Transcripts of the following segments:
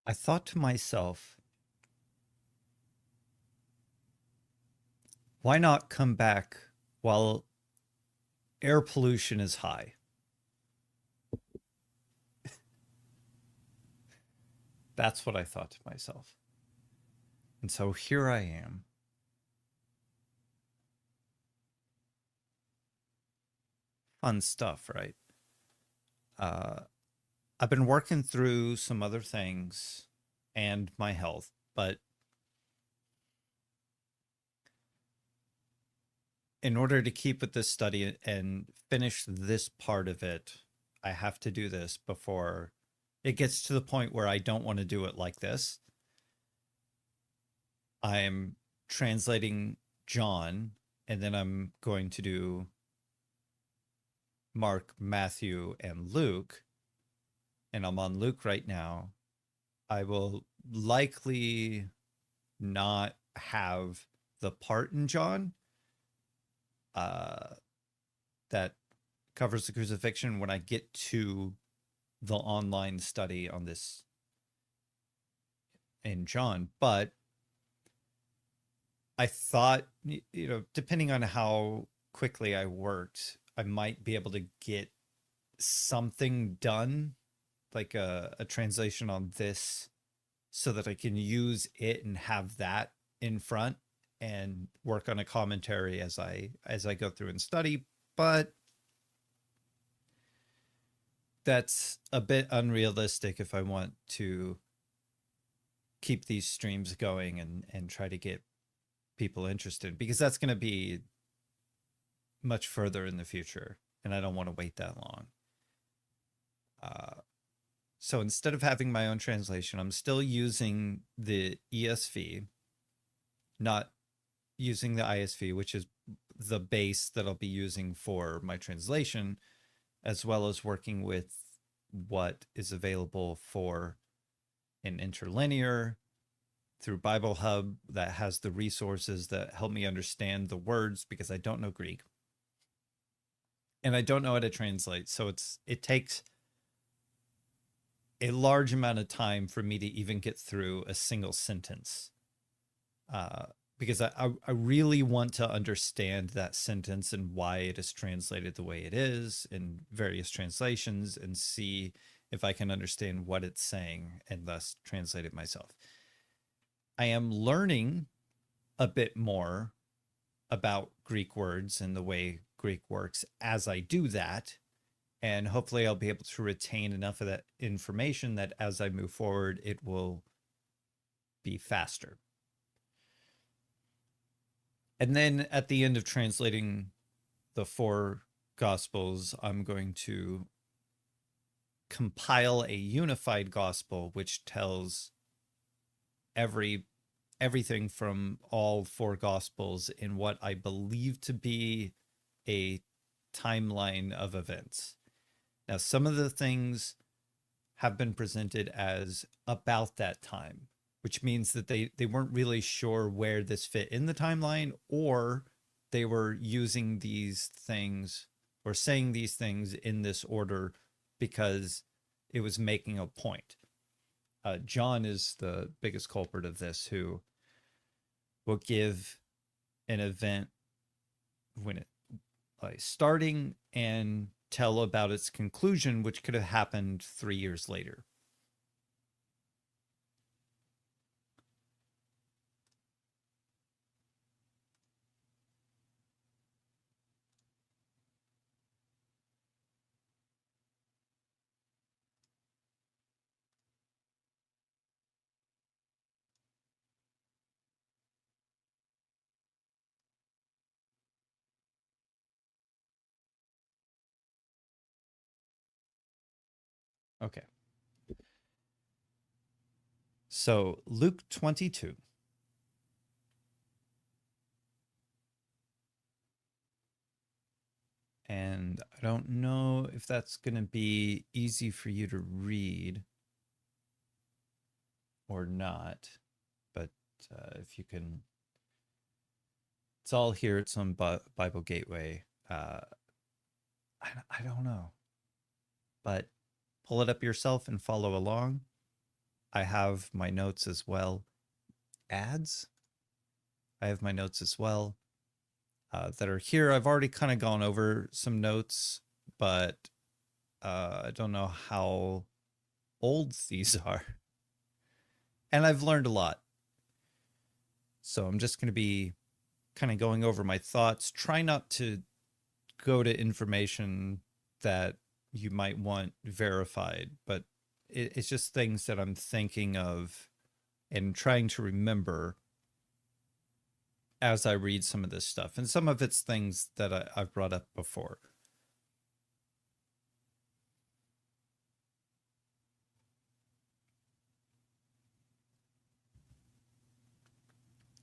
I thought to myself, why not come back while air pollution is high? That's what I thought to myself. And so here I am. Fun stuff, right? Uh, I've been working through some other things and my health, but in order to keep with this study and finish this part of it, I have to do this before it gets to the point where I don't want to do it like this. I'm translating John, and then I'm going to do Mark, Matthew, and Luke. And I'm on Luke right now. I will likely not have the part in John uh, that covers the crucifixion when I get to the online study on this in John. But I thought, depending on how quickly I worked, I might be able to get something done, like a translation on this, so that I can use it and have that in front and work on a commentary as I go through and study. But that's a bit unrealistic if I want to keep these streams going and try to get people interested, because that's going to be much further in the future and I don't want to wait that long. So instead of having my own translation, I'm still using the ESV, not using the ISV, which is the base that I'll be using for my translation, as well as working with what is available for an interlinear through Bible Hub that has the resources that help me understand the words, because I don't know Greek and I don't know how to translate. So it takes a large amount of time for me to even get through a single sentence, because I really want to understand that sentence and why it is translated the way it is in various translations, and see if I can understand what it's saying and thus translate it myself. I am learning a bit more about Greek words and the way Greek works as I do that. And hopefully I'll be able to retain enough of that information that as I move forward, it will be faster. And then at the end of translating the 4 Gospels, I'm going to compile a unified gospel, which tells everything from all 4 Gospels in what I believe to be a timeline of events. Now, some of the things have been presented as about that time, which means that they weren't really sure where this fit in the timeline, or they were using these things or saying these things in this order because it was making a point. John is the biggest culprit of this, who will give an event when it starting and tell about its conclusion, which could have happened 3 years later. Okay. So Luke 22. And I don't know if that's going to be easy for you to read or not, but if you can, it's all here. It's on Bible Gateway. I don't know, but pull it up yourself and follow along. I have my notes as well. Ads? I have my notes as well that are here. I've already kind of gone over some notes, but I don't know how old these are. And I've learned a lot. So I'm just going to be kind of going over my thoughts. Try not to go to information that you might want verified, but it's just things that I'm thinking of and trying to remember as I read some of this stuff. And some of it's things that I've brought up before.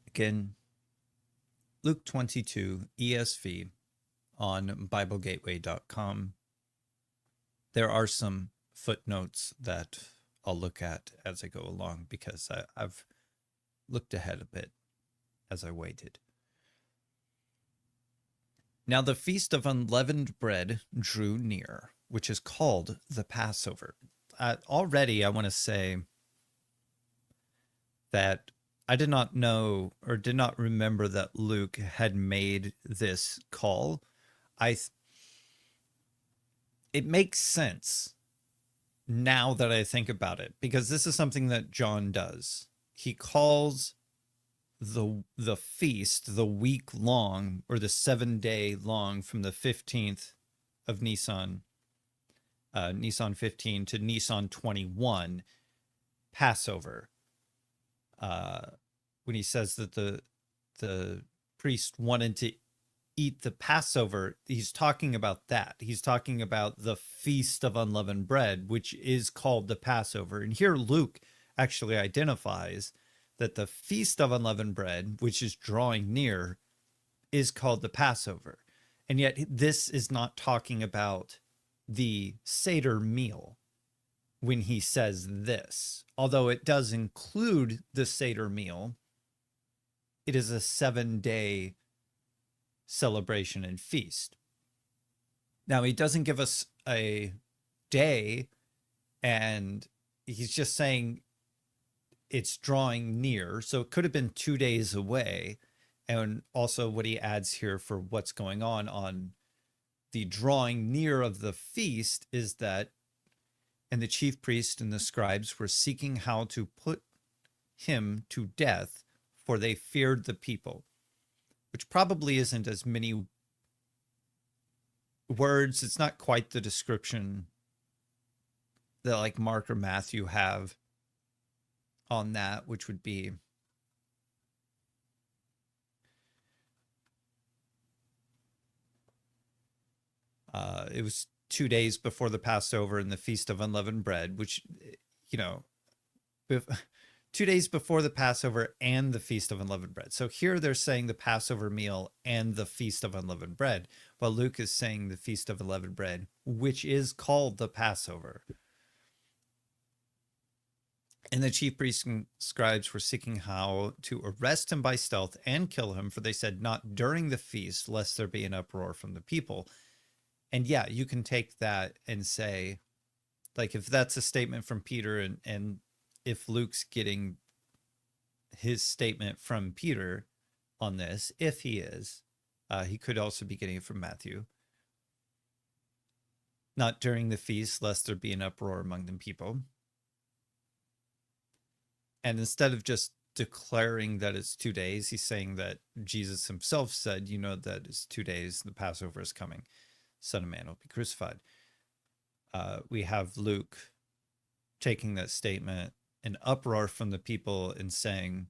Again, Luke 22 ESV on BibleGateway.com. There are some footnotes that I'll look at as I go along because I've looked ahead a bit as I waited. Now the feast of unleavened bread drew near, which is called the Passover. Already, I want to say that I did not know or did not remember that Luke had made this call. It makes sense now that I think about it, because this is something that John does. He calls the feast the week long, or the 7-day long, from the 15th of Nisan, Nisan 15 to Nisan 21, Passover. When he says that the priest wanted to eat the Passover, he's talking about that. He's talking about the Feast of Unleavened Bread, which is called the Passover. And here Luke actually identifies that the Feast of Unleavened Bread, which is drawing near, is called the Passover. And yet this is not talking about the Seder meal when he says this. Although it does include the Seder meal, it is a 7-day celebration and feast. Now, he doesn't give us a day, and he's just saying it's drawing near. So it could have been 2 days away. And also what he adds here for what's going on the drawing near of the feast is that, and the chief priest and the scribes were seeking how to put him to death, for they feared the people, which probably isn't as many words. It's not quite the description that like Mark or Matthew have on that, which would be it was 2 days before the Passover and the Feast of Unleavened Bread, which, 2 days before the Passover and the Feast of Unleavened Bread. So here they're saying the Passover meal and the Feast of Unleavened Bread, while Luke is saying the Feast of Unleavened Bread, which is called the Passover. And the chief priests and scribes were seeking how to arrest him by stealth and kill him, for they said, not during the feast, lest there be an uproar from the people. And yeah, you can take that and say, like, if that's a statement from Peter, and if Luke's getting his statement from Peter on this, if he is, he could also be getting it from Matthew. Not during the feast, lest there be an uproar among the people. And instead of just declaring that it's 2 days, he's saying that Jesus himself said, that it's 2 days, the Passover is coming. Son of Man will be crucified. We have Luke taking that statement, an uproar from the people, and saying,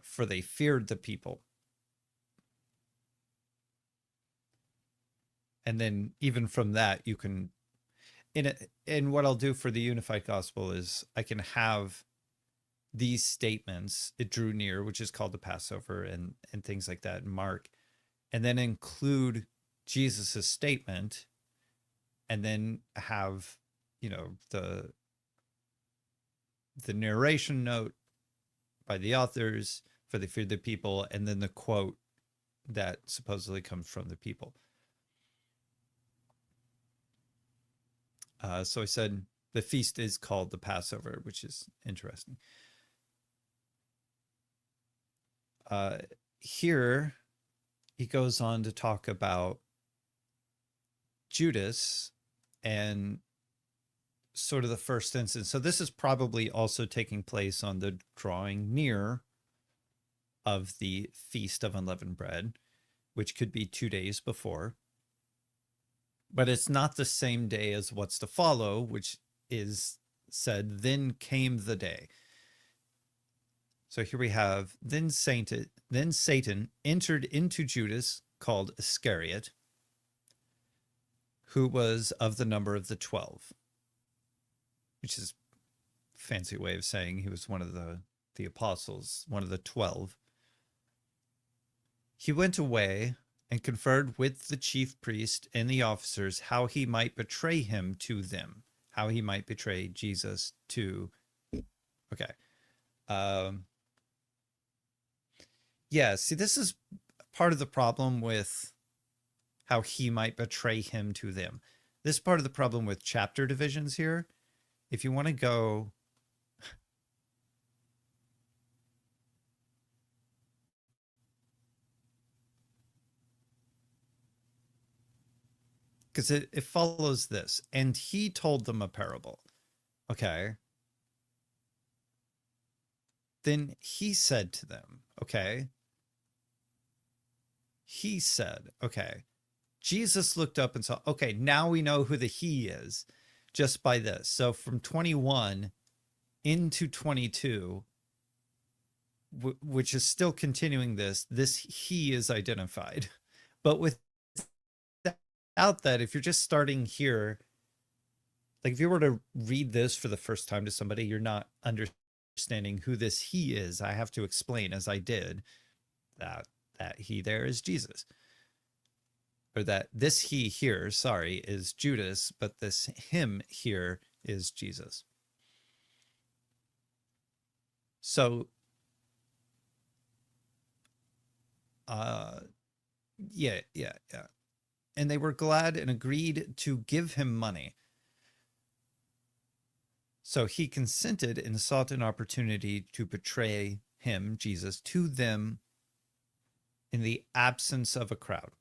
for they feared the people. And then even from that, you can, in what I'll do for the Unified Gospel is I can have these statements, it drew near, which is called the Passover, and things like that in Mark, and then include Jesus's statement, and then have, the narration note by the authors, for they feared the people, and then the quote that supposedly comes from the people. So I said, The feast is called the Passover, which is interesting. Here, he goes on to talk about Judas and sort of the first instance. So this is probably also taking place on the drawing near of the Feast of Unleavened Bread, which could be 2 days before. But it's not the same day as what's to follow, which is said, then came the day. So here we have, then Satan entered into Judas, called Iscariot, who was of the number of the 12, which is a fancy way of saying he was one of the apostles, one of the 12. He went away and conferred with the chief priest and the officers how he might betray him to them, how he might betray Jesus to. Okay. Yeah, see, this is part of the problem with how he might betray him to them. This is part of the problem with chapter divisions here. If you want to go, because it follows this, and he told them a parable. Okay. Then he said to them, okay. He said, okay. Jesus looked up and saw, okay, now we know who the he is just by this. So from 21 into 22, which is still continuing this he is identified. But without that, if you're just starting here, like if you were to read this for the first time to somebody, you're not understanding who this he is. I have to explain, as I did, that he there is Jesus. Or that this he here, sorry, is Judas, but this him here is Jesus. So, yeah. And they were glad and agreed to give him money. So he consented and sought an opportunity to betray him, Jesus, to them in the absence of a crowd.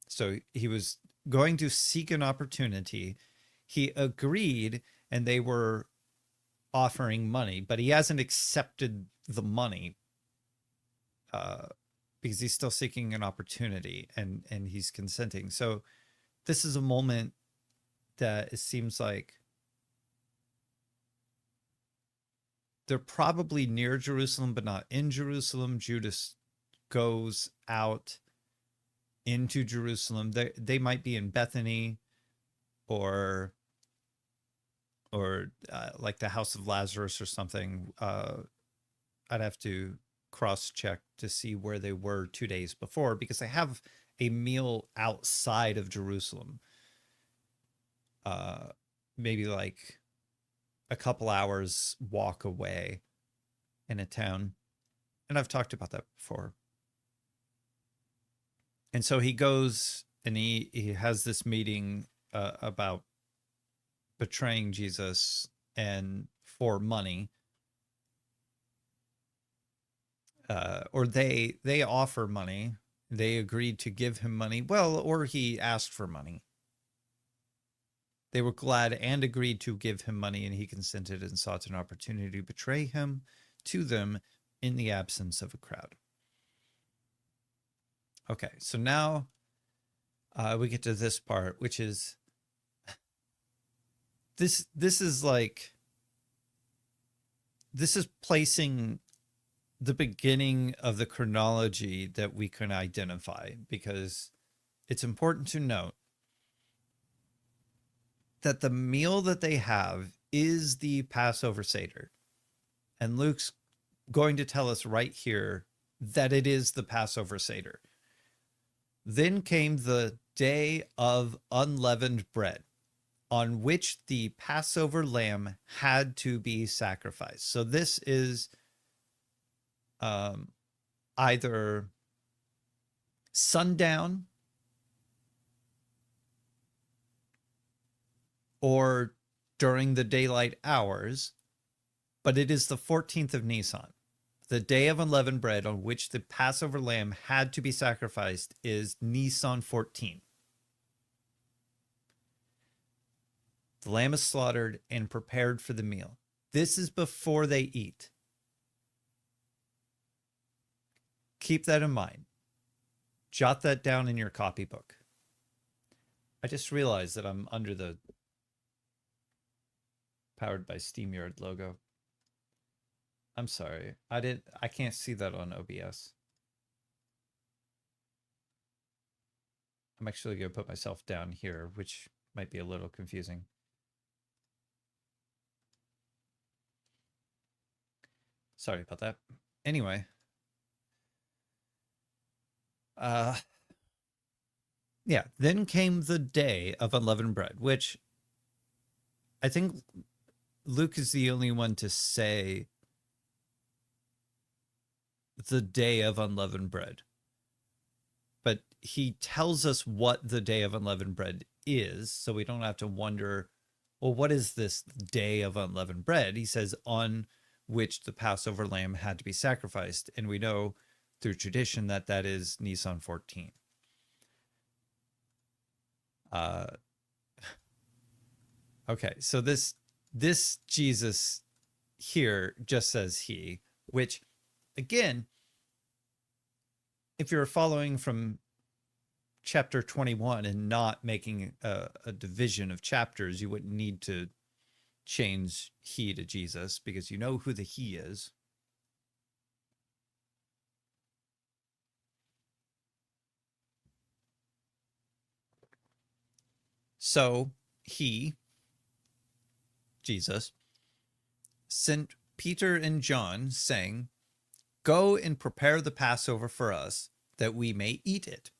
So he was going to seek an opportunity. He agreed, and they were offering money, but he hasn't accepted the money because he's still seeking an opportunity, and he's consenting. So this is a moment that it seems like they're probably near Jerusalem, but not in Jerusalem. Judas goes out into Jerusalem. They might be in Bethany or like the house of Lazarus or something. I'd have to cross-check to see where they were 2 days before, because they have a meal outside of Jerusalem. Maybe like a couple hours walk away in a town. And I've talked about that before. And so he goes and he has this meeting about betraying Jesus and for money. Or they offer money. They agreed to give him money. Well, or he asked for money. They were glad and agreed to give him money, and he consented and sought an opportunity to betray him to them in the absence of a crowd. Okay, so now we get to this part, which is this is like, this is placing the beginning of the chronology that we can identify, because it's important to note that the meal that they have is the Passover Seder. And Luke's going to tell us right here that it is the Passover Seder. Then came the day of unleavened bread, on which the Passover lamb had to be sacrificed. So this is either sundown or during the daylight hours, but it is the 14th of Nisan. The day of unleavened bread on which the Passover lamb had to be sacrificed is Nisan 14. The lamb is slaughtered and prepared for the meal. This is before they eat. Keep that in mind. Jot that down in your copybook. I just realized that I'm under the powered by SteamYard logo. I'm sorry. I can't see that on OBS. I'm actually going to put myself down here, which might be a little confusing. Sorry about that. Anyway. Yeah, then came the day of unleavened bread, which I think Luke is the only one to say the day of unleavened bread. But he tells us what the day of unleavened bread is, so we don't have to wonder, well, what is this day of unleavened bread? He says, on which the Passover lamb had to be sacrificed. And we know through tradition that that is Nisan 14. Okay, so this Jesus here just says he, which again, if you're following from chapter 21 and not making a division of chapters, you wouldn't need to change he to Jesus because you know who the he is. So he, Jesus, sent Peter and John saying, "Go and prepare the Passover for us that we may eat it."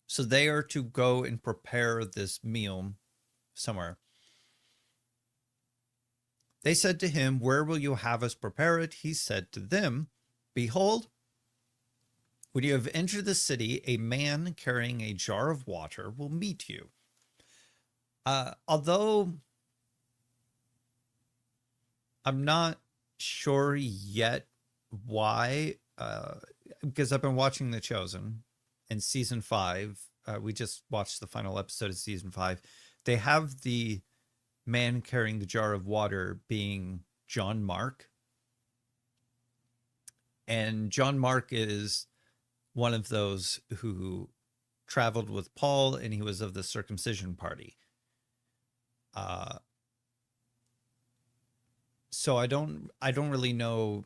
So they are to go and prepare this meal somewhere. They said to him, "Where will you have us prepare it?" He said to them, "Behold, when you have entered the city, a man carrying a jar of water will meet you." Although I'm not sure yet why, because I've been watching The Chosen in season 5. We just watched the final episode of season 5. They have the man carrying the jar of water being John Mark. And John Mark is one of those who traveled with Paul, and he was of the circumcision party. So I don't really know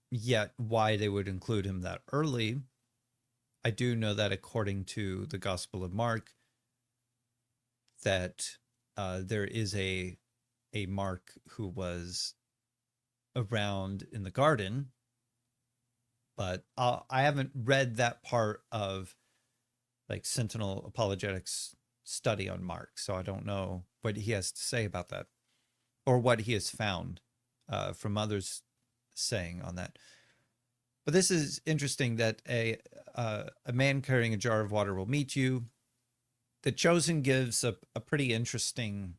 yet why they would include him that early. I do know that according to the Gospel of Mark, that there is a Mark who was around in the garden, but I haven't read that part of like Sentinel Apologetics study on Mark, so I don't know what he has to say about that or what he has found from others saying on that. But this is interesting that a man carrying a jar of water will meet you. The Chosen gives a pretty interesting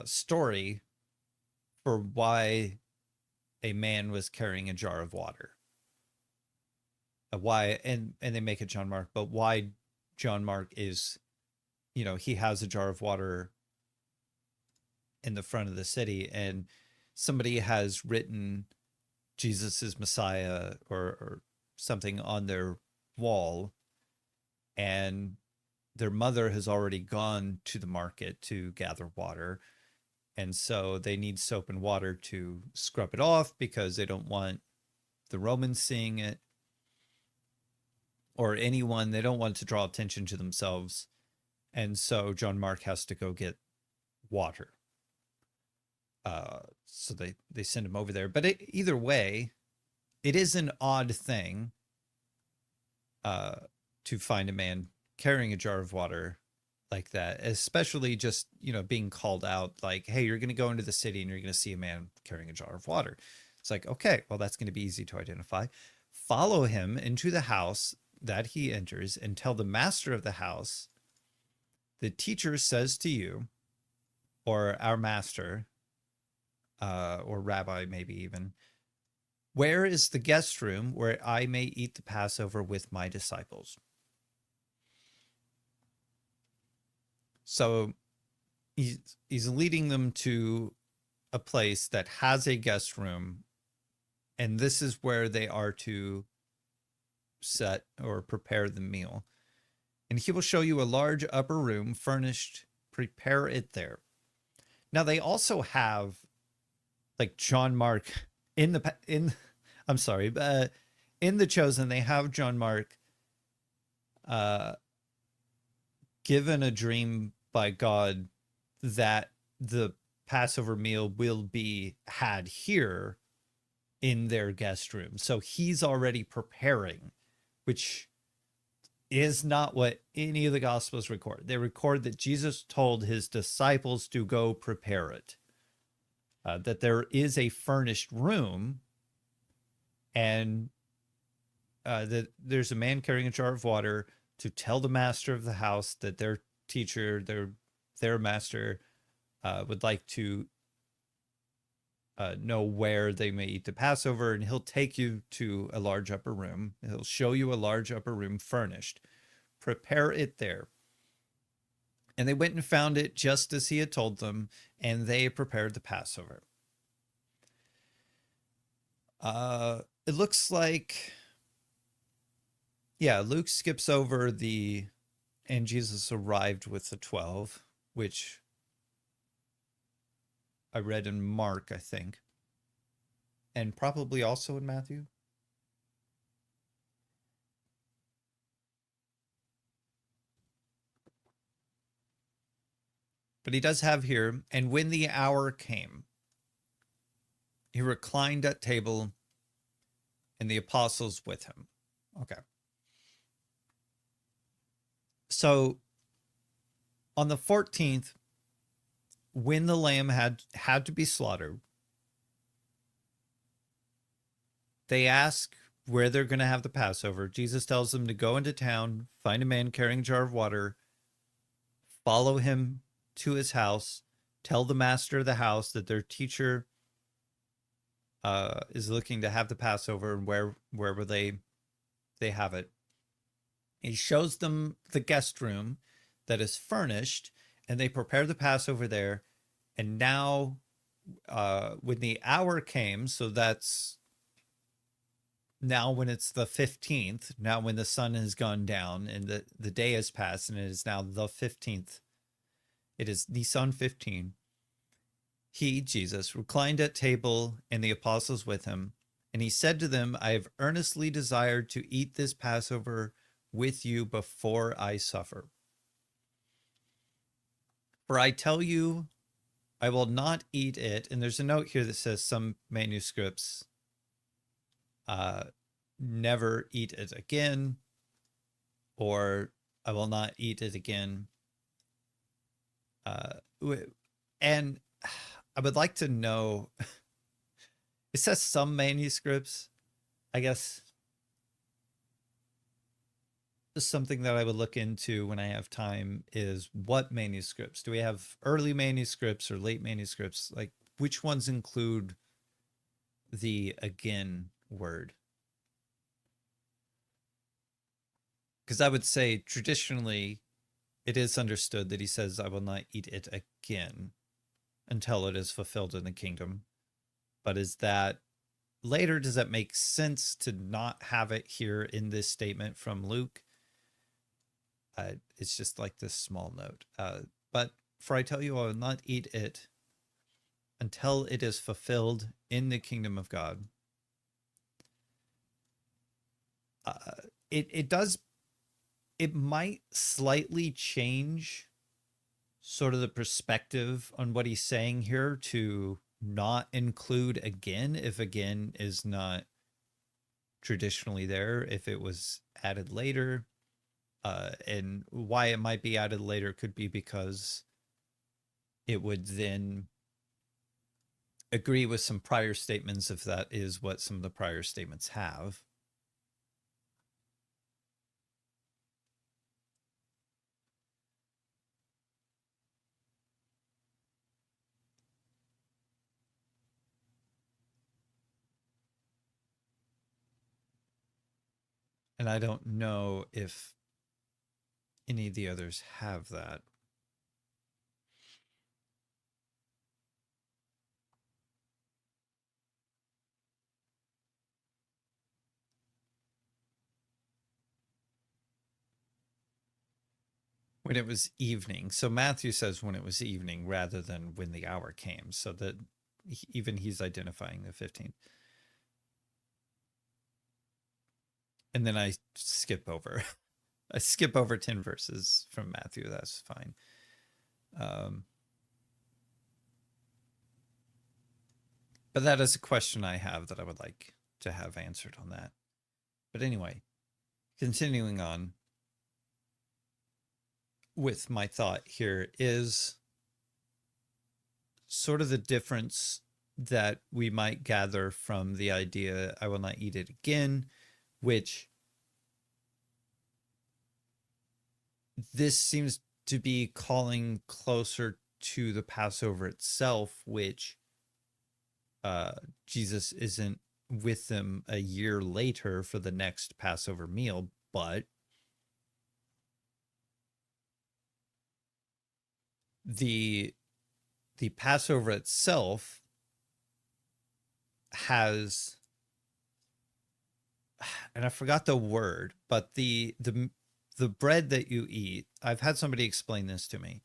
story for why a man was carrying a jar of water. Why, and they make it John Mark, but why John Mark is, he has a jar of water in the front of the city, and somebody has written Jesus is Messiah or something on their wall, and their mother has already gone to the market to gather water, and so they need soap and water to scrub it off because they don't want the Romans seeing it or anyone. They don't want to draw attention to themselves, and so John Mark has to go get water. So they send him over there. But either way, it is an odd thing to find a man carrying a jar of water like that, especially just, being called out like, hey, you're going to go into the city and you're going to see a man carrying a jar of water. It's like, okay, well, that's going to be easy to identify. Follow him into the house that he enters and tell the master of the house The teacher says to you, or our master, or rabbi, maybe even, where is the guest room where I may eat the Passover with my disciples? So he's leading them to a place that has a guest room, and this is where they are to set or prepare the meal. And he will show you a large upper room furnished. Prepare it there. Now they also have like John Mark in the in I'm sorry, in the Chosen they have John Mark given a dream by God that the Passover meal will be had here in their guest room. So he's already preparing, which is not what any of the Gospels record. They record that Jesus told his disciples to go prepare it, that there is a furnished room, and that there's a man carrying a jar of water to tell the master of the house that their teacher, their master, would like to know where they may eat the Passover, and he'll take you to a large upper room. He'll show you a large upper room furnished. Prepare it there. And they went and found it just as he had told them, and they prepared the Passover. It looks like, yeah, Luke skips over and Jesus arrived with the 12, which I read in Mark, I think, and probably also in Matthew. But he does have here, and when the hour came, he reclined at table, and the apostles with him. Okay. So on the 14th, when the lamb had to be slaughtered, they ask where they're going to have the Passover. Jesus tells them to go into town, find a man carrying a jar of water, follow him to his house, tell the master of the house that their teacher is looking to have the Passover, and wherever they have it. He shows them the guest room that is furnished, and they prepare the Passover there. And now, when the hour came, so that's now when it's the 15th, now when the sun has gone down and the day has passed, and it is now the 15th. It is Nisan 15. He, Jesus, reclined at table, and the apostles with him. And he said to them, I have earnestly desired to eat this Passover with you before I suffer. For I tell you, I will not eat it. And there's a note here that says some manuscripts never eat it again, or I will not eat it again. And I would like to know, it says some manuscripts, I guess. Just something that I would look into when I have time is what manuscripts. Do we have early manuscripts or late manuscripts? Like, which ones include the again word? Because I would say traditionally it is understood that he says, I will not eat it again until it is fulfilled in the kingdom. But is that later? Does that make sense to not have it here in this statement from Luke? It's just like this small note. But for I tell you, I will not eat it until it is fulfilled in the kingdom of God. It might slightly change sort of the perspective on what he's saying here to not include again, if again is not traditionally there, if it was added later. And why it might be added later could be because it would then agree with some prior statements, if that is what some of the prior statements have. And I don't know if any of the others have that. When it was evening. So Matthew says when it was evening rather than when the hour came. So that even he's identifying the 15th. And then I skip over. I skip over 10 verses from Matthew. That's fine. But that is a question I have that I would like to have answered on that. But anyway, continuing on with my thought here is sort of the difference that we might gather from the idea, I will not eat it again, which this seems to be calling closer to the Passover itself, which Jesus isn't with them a year later for the next Passover meal, but the Passover itself has, and I forgot the word, but the bread that you eat, I've had somebody explain this to me.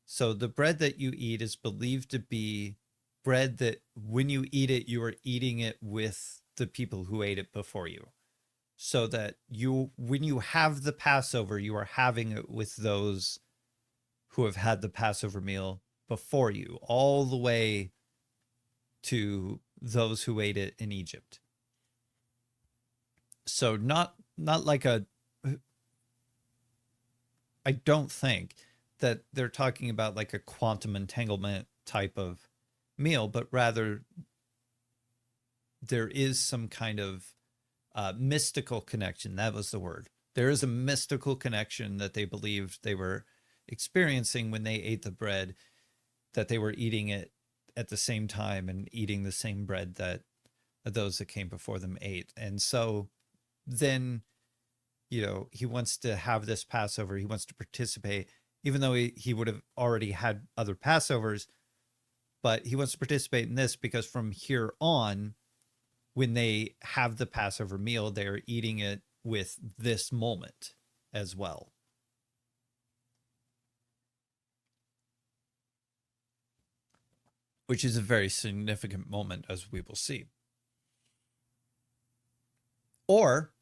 So the bread that you eat is believed to be bread that when you eat it, you are eating it with the people who ate it before you. So that when you have the Passover, you are having it with those who have had the Passover meal before you, all the way to those who ate it in Egypt. So not like I don't think that they're talking about like a quantum entanglement type of meal, but rather there is some kind of mystical connection. That was the word. There is a mystical connection that they believed they were experiencing when they ate the bread, that they were eating it at the same time and eating the same bread that those that came before them ate. And so then, he wants to have this Passover. He wants to participate, even though he would have already had other Passovers, but he wants to participate in this because from here on, when they have the Passover meal, they're eating it with this moment as well. Which is a very significant moment, as we will see. Or,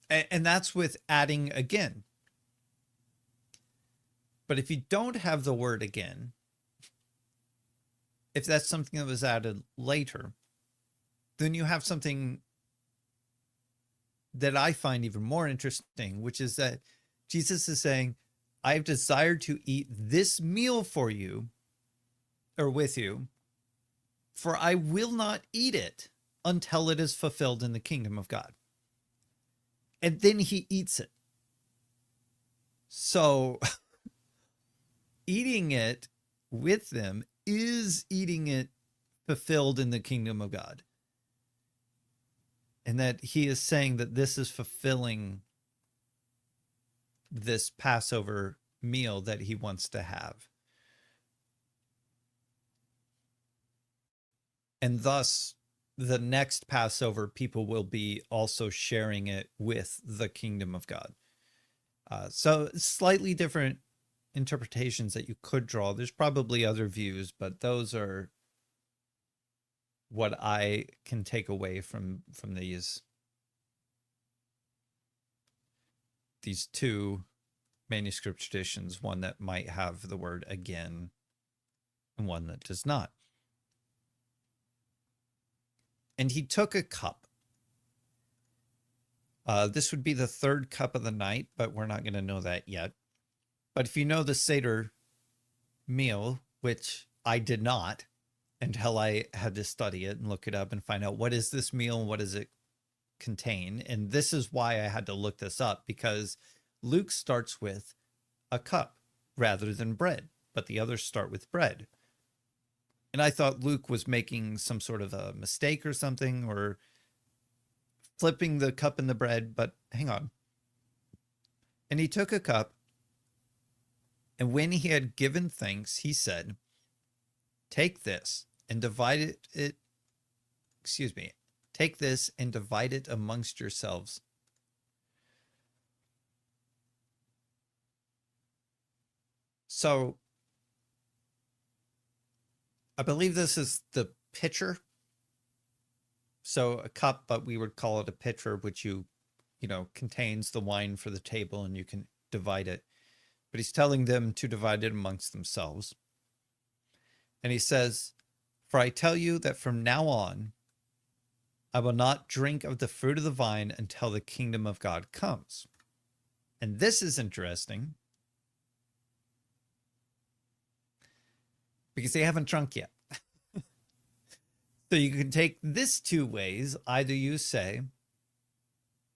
and that's with adding again. But if you don't have the word again, if that's something that was added later, then you have something that I find even more interesting, which is that Jesus is saying, I've desired to eat this meal for you, or with you, for I will not eat it until it is fulfilled in the kingdom of God. And then he eats it. So eating it with them is eating it fulfilled in the kingdom of God. And that he is saying that this is fulfilling this Passover meal that he wants to have. And thus, the next Passover, people will be also sharing it with the kingdom of God. So slightly different interpretations that you could draw. There's probably other views, but those are what I can take away from these two manuscript traditions, one that might have the word again and one that does not. And he took a cup. This would be the third cup of the night, but we're not going to know that yet. But if you know the Seder meal, which I did not until I had to study it and look it up and find out what is this meal and what does it contain. And this is why I had to look this up, because Luke starts with a cup rather than bread, but the others start with bread. And I thought Luke was making some sort of a mistake or something, or flipping the cup and the bread, but hang on. And he took a cup, and when he had given thanks, he said, "Take this and divide it, excuse me, take this and divide it amongst yourselves." So I believe this is the pitcher. So a cup, but we would call it a pitcher, which contains the wine for the table, and you can divide it. But he's telling them to divide it amongst themselves. And he says, "For I tell you that from now on, I will not drink of the fruit of the vine until the kingdom of God comes." And this is interesting because they haven't drunk yet. So you can take this two ways. Either you say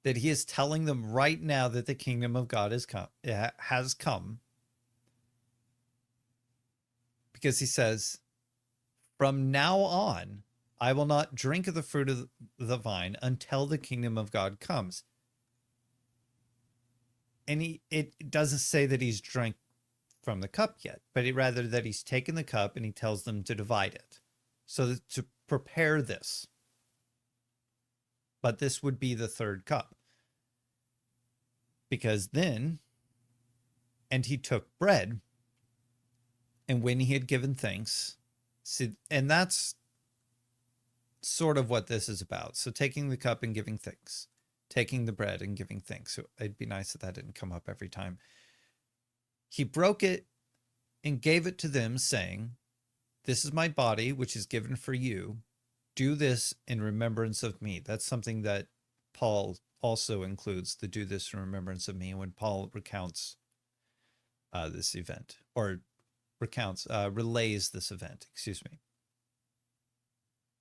that he is telling them right now that the kingdom of God has come, because he says, "From now on, I will not drink of the fruit of the vine until the kingdom of God comes." And it doesn't say that he's drank from the cup yet, but rather that he's taken the cup and he tells them to divide it. So to prepare this. But this would be the third cup. Because then, and he took bread, and when he had given thanks, and that's sort of what this is about. So taking the cup and giving thanks, taking the bread and giving thanks. So it'd be nice if that didn't come up every time. He broke it and gave it to them, saying, "This is my body, which is given for you. Do this in remembrance of me." That's something that Paul also includes, the "do this in remembrance of me," when Paul recounts this event, or relays this event, excuse me.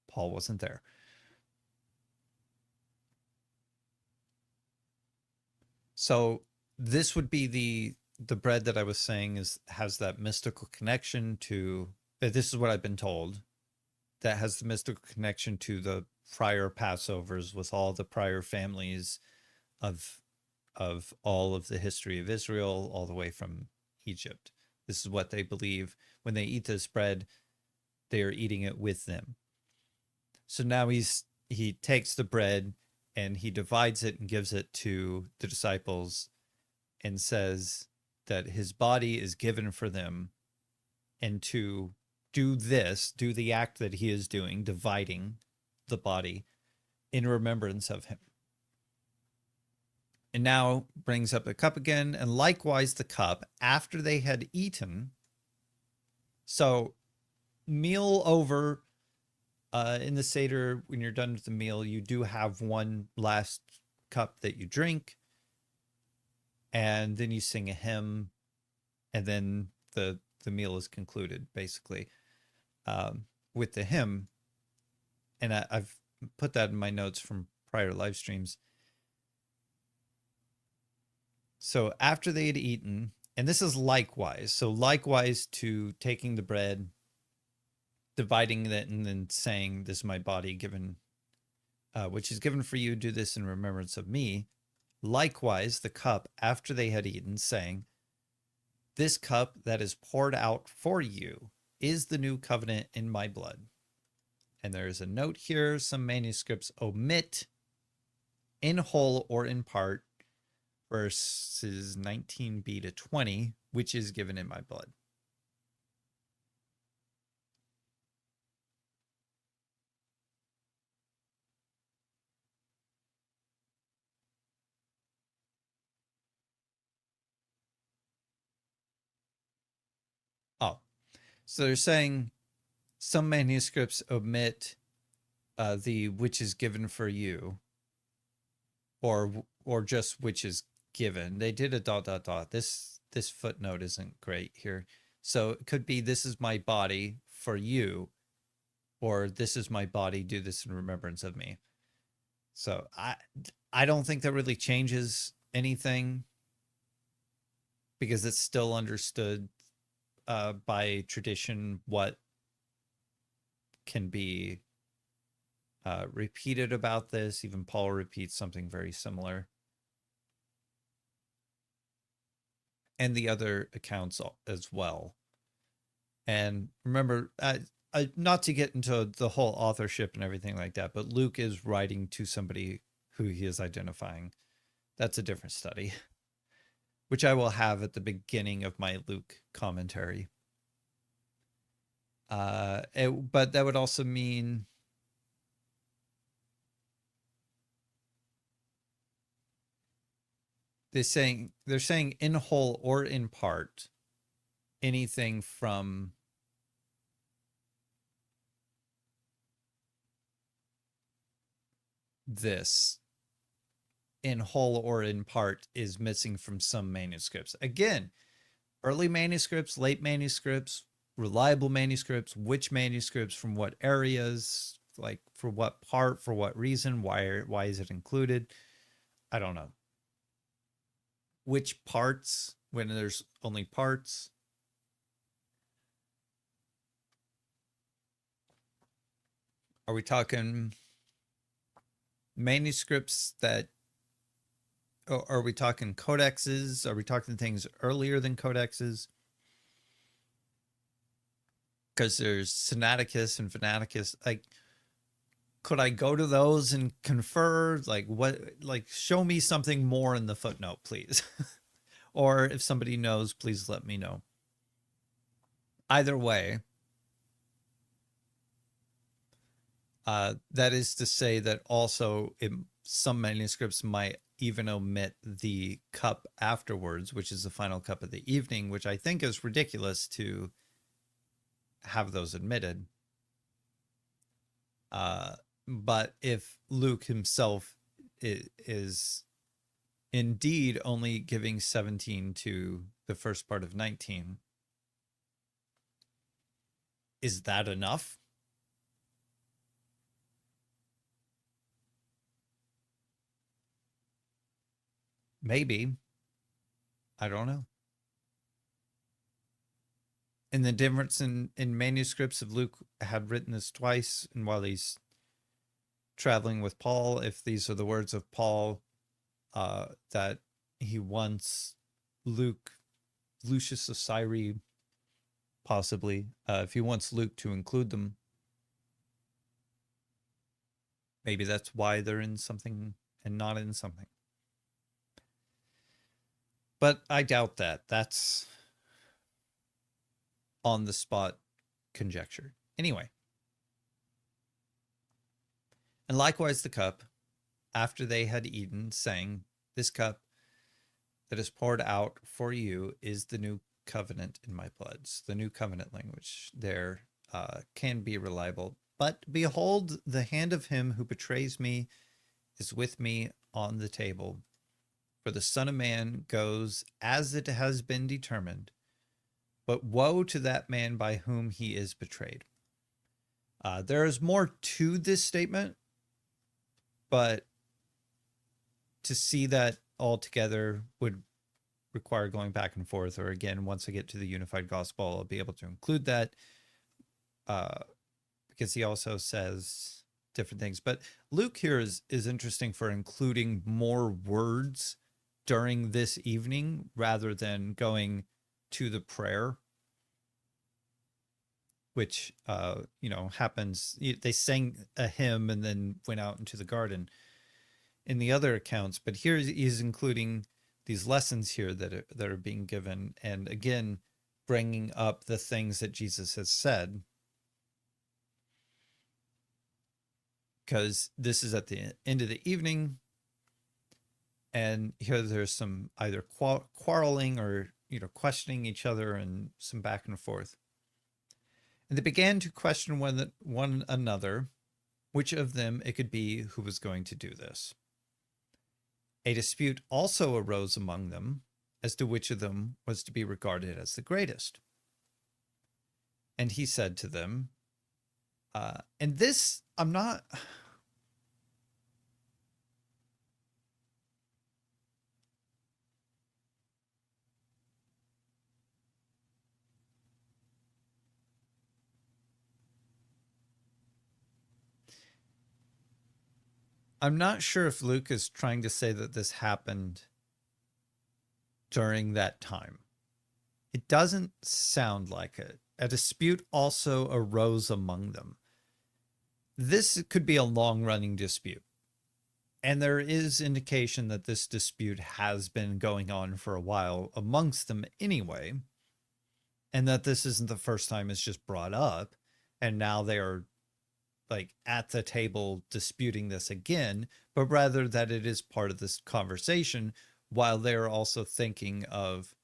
Paul wasn't there. So this would be the bread that I was saying has that mystical connection to, this is what I've been told, that has the mystical connection to the prior Passovers with all the prior families of all of the history of Israel, all the way from Egypt. This is what they believe. When they eat this bread, they are eating it with them. So now he takes the bread and he divides it and gives it to the disciples and says that his body is given for them, and to do the act that he is doing, dividing the body, in remembrance of him. And now brings up the cup again, and likewise the cup after they had eaten. So meal over, in the Seder, when you're done with the meal, you do have one last cup that you drink, and then you sing a hymn, and then the meal is concluded, basically, with the hymn. And I've put that in my notes from prior live streams. So after they had eaten, and this is likewise, so likewise to taking the bread, dividing it, and then saying, "This is my body given, which is given for you. Do this in remembrance of me." Likewise, the cup after they had eaten, saying, "This cup that is poured out for you is the new covenant in my blood." And there is a note here. Some manuscripts omit, "in whole or in part," verses 19b to 20, "which is given in my blood." Oh, so they're saying some manuscripts omit the "which is given for you," or just "which is given." They did a ... This footnote isn't great here. So it could be "this is my body for you," or "this is my body, do this in remembrance of me." So I don't think that really changes anything, because it's still understood by tradition what can be repeated about this. Even Paul repeats something very similar. And the other accounts as well. And remember, not to get into the whole authorship and everything like that, but Luke is writing to somebody who he is identifying. That's a different study, which I will have at the beginning of my Luke commentary. But that would also mean they're saying in whole or in part anything from this in whole or in part is missing from some manuscripts. Again, early manuscripts, late manuscripts, reliable manuscripts, which manuscripts from what areas, like for what part, for what reason, why is it included? I don't know. Which parts when there's only parts? Are we talking manuscripts that, are we talking codexes? Are we talking things earlier than codexes? Because there's Sinaiticus and Fanaticus. Like, could I go to those and confer? Like, what? Like, show me something more in the footnote, please. Or if somebody knows, please let me know. Either way, that is to say that also some manuscripts might even omit the cup afterwards, which is the final cup of the evening, which I think is ridiculous to have those admitted. But if Luke himself is indeed only giving 17 to the first part of 19, is that enough? Maybe. I don't know. And the difference in manuscripts of Luke had written this twice, and while he's traveling with Paul, if these are the words of Paul, that he wants Lucius of Syria, possibly, if he wants Luke to include them, maybe that's why they're in something and not in something. But I doubt that. That's on the spot conjecture. Anyway. And likewise the cup, after they had eaten, saying, "This cup that is poured out for you is the new covenant in my blood." So the new covenant language there can be reliable. "But behold, the hand of him who betrays me is with me on the table. For the Son of Man goes as it has been determined, but woe to that man by whom he is betrayed." There is more to this statement, but to see that all together would require going back and forth. Or again, once I get to the unified gospel, I'll be able to include that, because he also says different things. But Luke here is interesting for including more words during this evening rather than going to the prayer, which happens. They sang a hymn and then went out into the garden in the other accounts, but here he's including these lessons here that are being given, and again bringing up the things that Jesus has said, because this is at the end of the evening, and here there's some either quarreling or questioning each other and some back and forth. "And they began to question one another, which of them it could be who was going to do this. A dispute also arose among them as to which of them was to be regarded as the greatest. And he said to them," and this, I'm not... I'm not sure if Luke is trying to say that this happened during that time. It doesn't sound like it. A dispute also arose among them. This could be a long running dispute. And there is indication that this dispute has been going on for a while amongst them anyway. And that this isn't the first time it's just brought up. And now they are like at the table disputing this again, but rather that it is part of this conversation while they're also thinking of,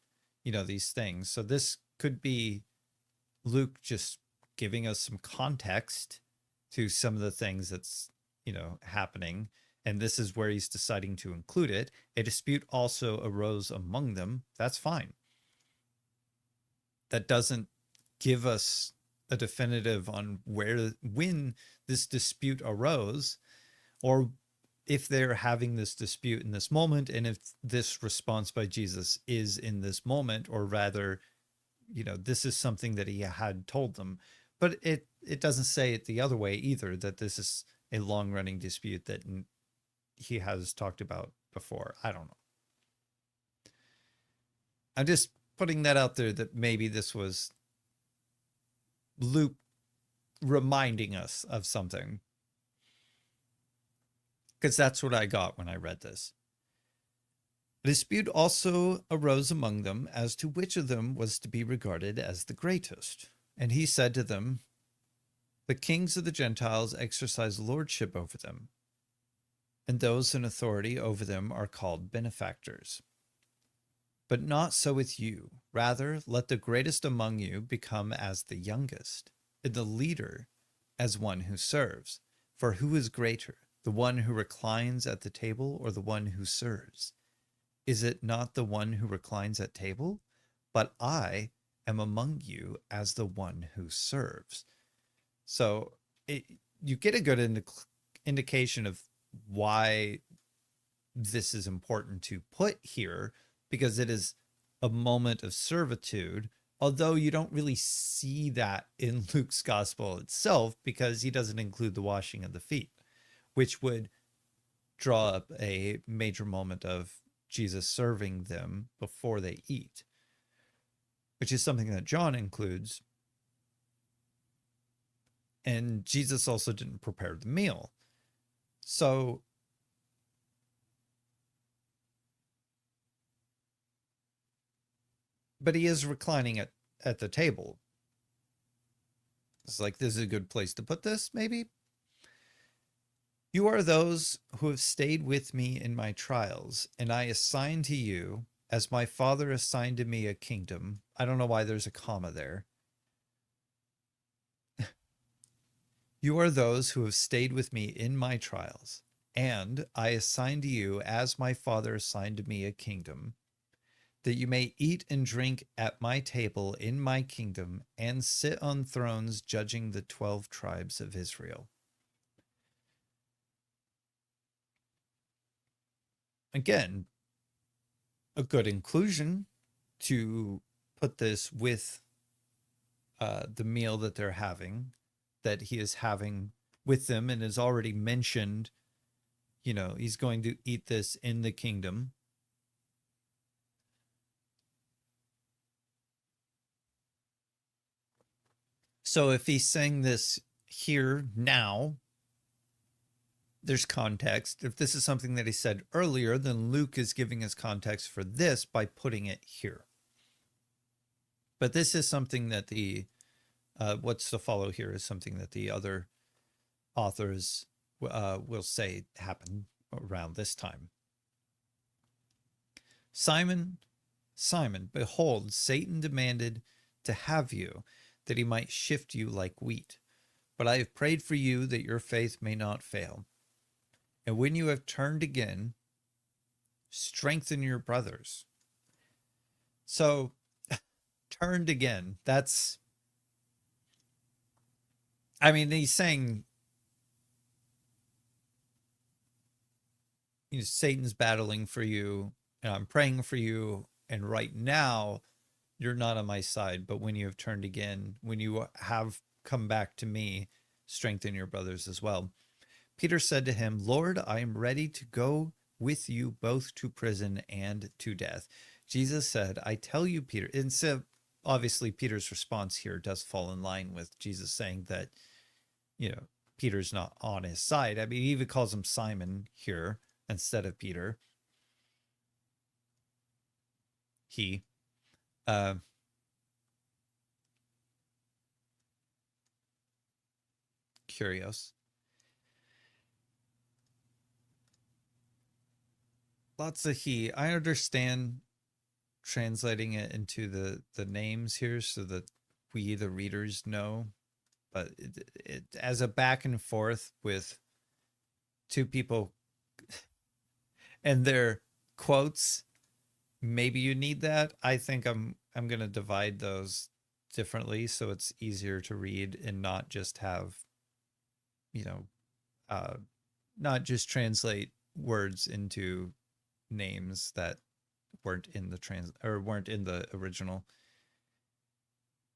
these things. So this could be Luke just giving us some context to some of the things that's, happening. And this is where he's deciding to include it. A dispute also arose among them. That's fine. That doesn't give us a definitive on when this dispute arose, or if they're having this dispute in this moment, and if this response by Jesus is in this moment, or rather, this is something that he had told them. But it doesn't say it the other way either, that this is a long running dispute that he has talked about before. I don't know. I'm just putting that out there, that maybe this was Luke reminding us of something, because that's what I got when I read this. A dispute also arose among them as to which of them was to be regarded as the greatest. And he said to them, the kings of the Gentiles exercise lordship over them, and those in authority over them are called benefactors. But not so with you. Rather, let the greatest among you become as the youngest, and the leader as one who serves. For who is greater, the one who reclines at the table or the one who serves? Is it not the one who reclines at table? But I am among you as the one who serves. So you get a good indication of why this is important to put here, because it is a moment of servitude, although you don't really see that in Luke's gospel itself, because he doesn't include the washing of the feet, which would draw up a major moment of Jesus serving them before they eat, which is something that John includes. And Jesus also didn't prepare the meal. So but he is reclining at the table. It's like, this is a good place to put this, maybe. You are those who have stayed with me in my trials, and I assign to you, as my Father assigned to me, a kingdom. I don't know why there's a comma there. You are those who have stayed with me in my trials, and I assign to you, as my Father assigned to me, a kingdom, that you may eat and drink at my table in my kingdom, and sit on thrones judging the 12 tribes of Israel. Again, a good inclusion to put this with the meal that they're having, that he is having with them, and is already mentioned, he's going to eat this in the kingdom. So if he's saying this here now, there's context. If this is something that he said earlier, then Luke is giving us context for this by putting it here. But this is something that what's to follow here is something that the other authors will say happened around this time. Simon, Simon, behold, Satan demanded to have you, that he might shift you like wheat. But I have prayed for you that your faith may not fail. And when you have turned again, strengthen your brothers. So, turned again, he's saying, Satan's battling for you, and I'm praying for you, and right now, you're not on my side, but when you have turned again, when you have come back to me, strengthen your brothers as well. Peter said to him, Lord, I am ready to go with you both to prison and to death. Jesus said, I tell you, Peter, and so obviously Peter's response here does fall in line with Jesus saying that, Peter's not on his side. I mean, he even calls him Simon here instead of Peter. He, curious. Lots of he. I understand translating it into the names here so that we, the readers, know, but it as a back and forth with two people and their quotes, maybe you need that. I think I'm going to divide those differently so it's easier to read and not just have, not just translate words into names that weren't in the original,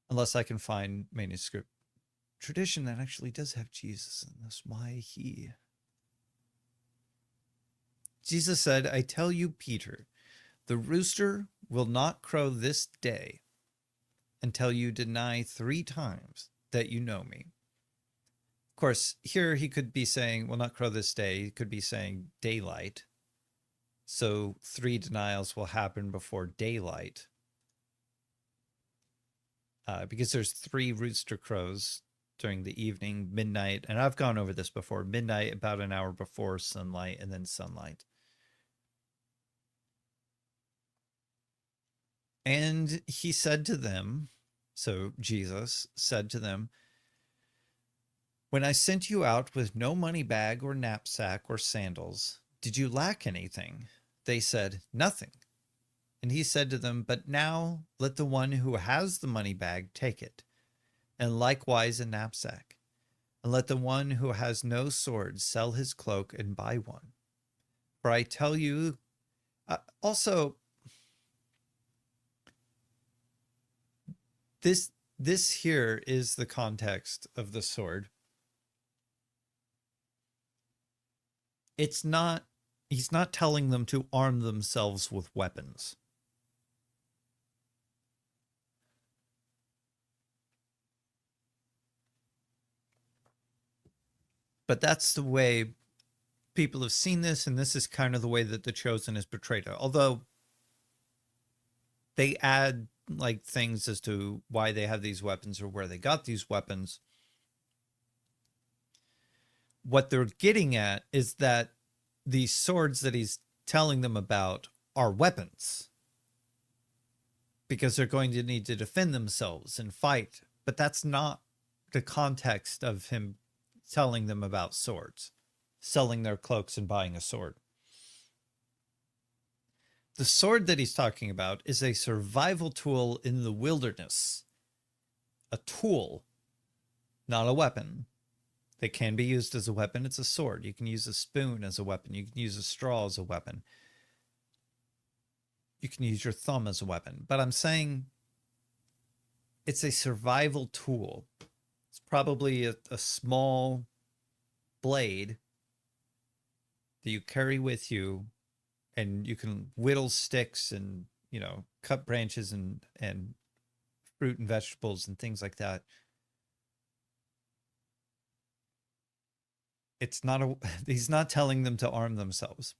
unless I can find manuscript tradition that actually does have Jesus in this. Why he? Jesus said, I tell you, Peter, the rooster will not crow this day until you deny 3 times that you know me. Of course, here he could be saying, will not crow this day. He could be saying daylight. So 3 denials will happen before daylight. Because there's 3 rooster crows during the evening, midnight. And I've gone over this before. Midnight, about an hour before sunlight, and then sunlight. And he said to them, so Jesus said to them, when I sent you out with no money bag or knapsack or sandals, did you lack anything? They said, nothing. And he said to them, but now let the one who has the money bag take it, and likewise a knapsack. And let the one who has no sword sell his cloak and buy one. For I tell you, also, this here is the context of the sword. He's not telling them to arm themselves with weapons. But that's the way people have seen this, and this is kind of the way that the Chosen is portrayed. Although they add like things as to why they have these weapons or where they got these weapons. What they're getting at is that these swords that he's telling them about are weapons, because they're going to need to defend themselves and fight. But that's not the context of him telling them about swords, selling their cloaks and buying a sword. The sword that he's talking about is a survival tool in the wilderness. A tool, not a weapon. They can be used as a weapon. It's a sword. You can use a spoon as a weapon. You can use a straw as a weapon. You can use your thumb as a weapon. But I'm saying it's a survival tool. It's probably a small blade that you carry with you, and you can whittle sticks and, cut branches and fruit and vegetables and things like that. He's not telling them to arm themselves,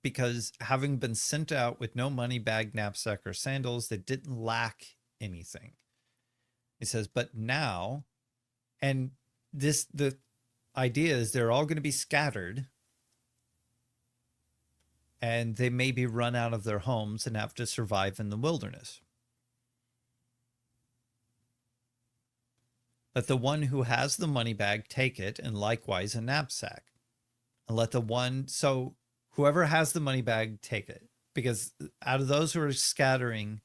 because having been sent out with no money bag, knapsack, or sandals, they didn't lack anything. He says, but now, and the idea is they're all going to be scattered, and they may be run out of their homes and have to survive in the wilderness. Let the one who has the money bag take it, and likewise a knapsack. And so whoever has the money bag, take it. Because out of those who are scattering,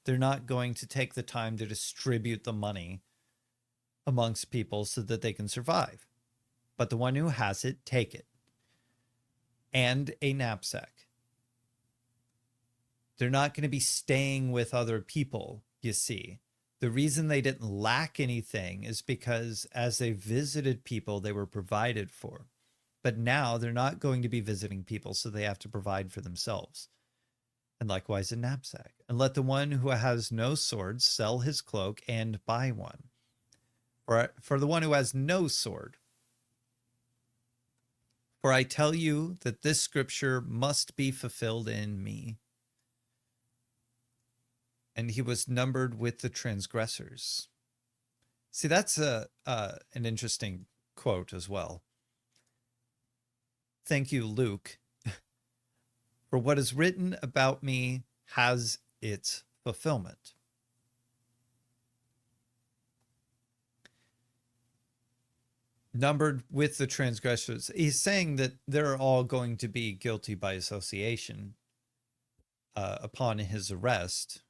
they're not going to take the time to distribute the money amongst people so that they can survive. But the one who has it, take it. And a knapsack. They're not going to be staying with other people, you see. The reason they didn't lack anything is because as they visited people, they were provided for. But now they're not going to be visiting people, so they have to provide for themselves. And likewise a knapsack. And let the one who has no sword sell his cloak and buy one. For the one who has no sword. For I tell you that this scripture must be fulfilled in me. And he was numbered with the transgressors. See, that's an interesting quote as well. Thank you, Luke. For what is written about me has its fulfillment. Numbered with the transgressors. He's saying that they're all going to be guilty by association upon his arrest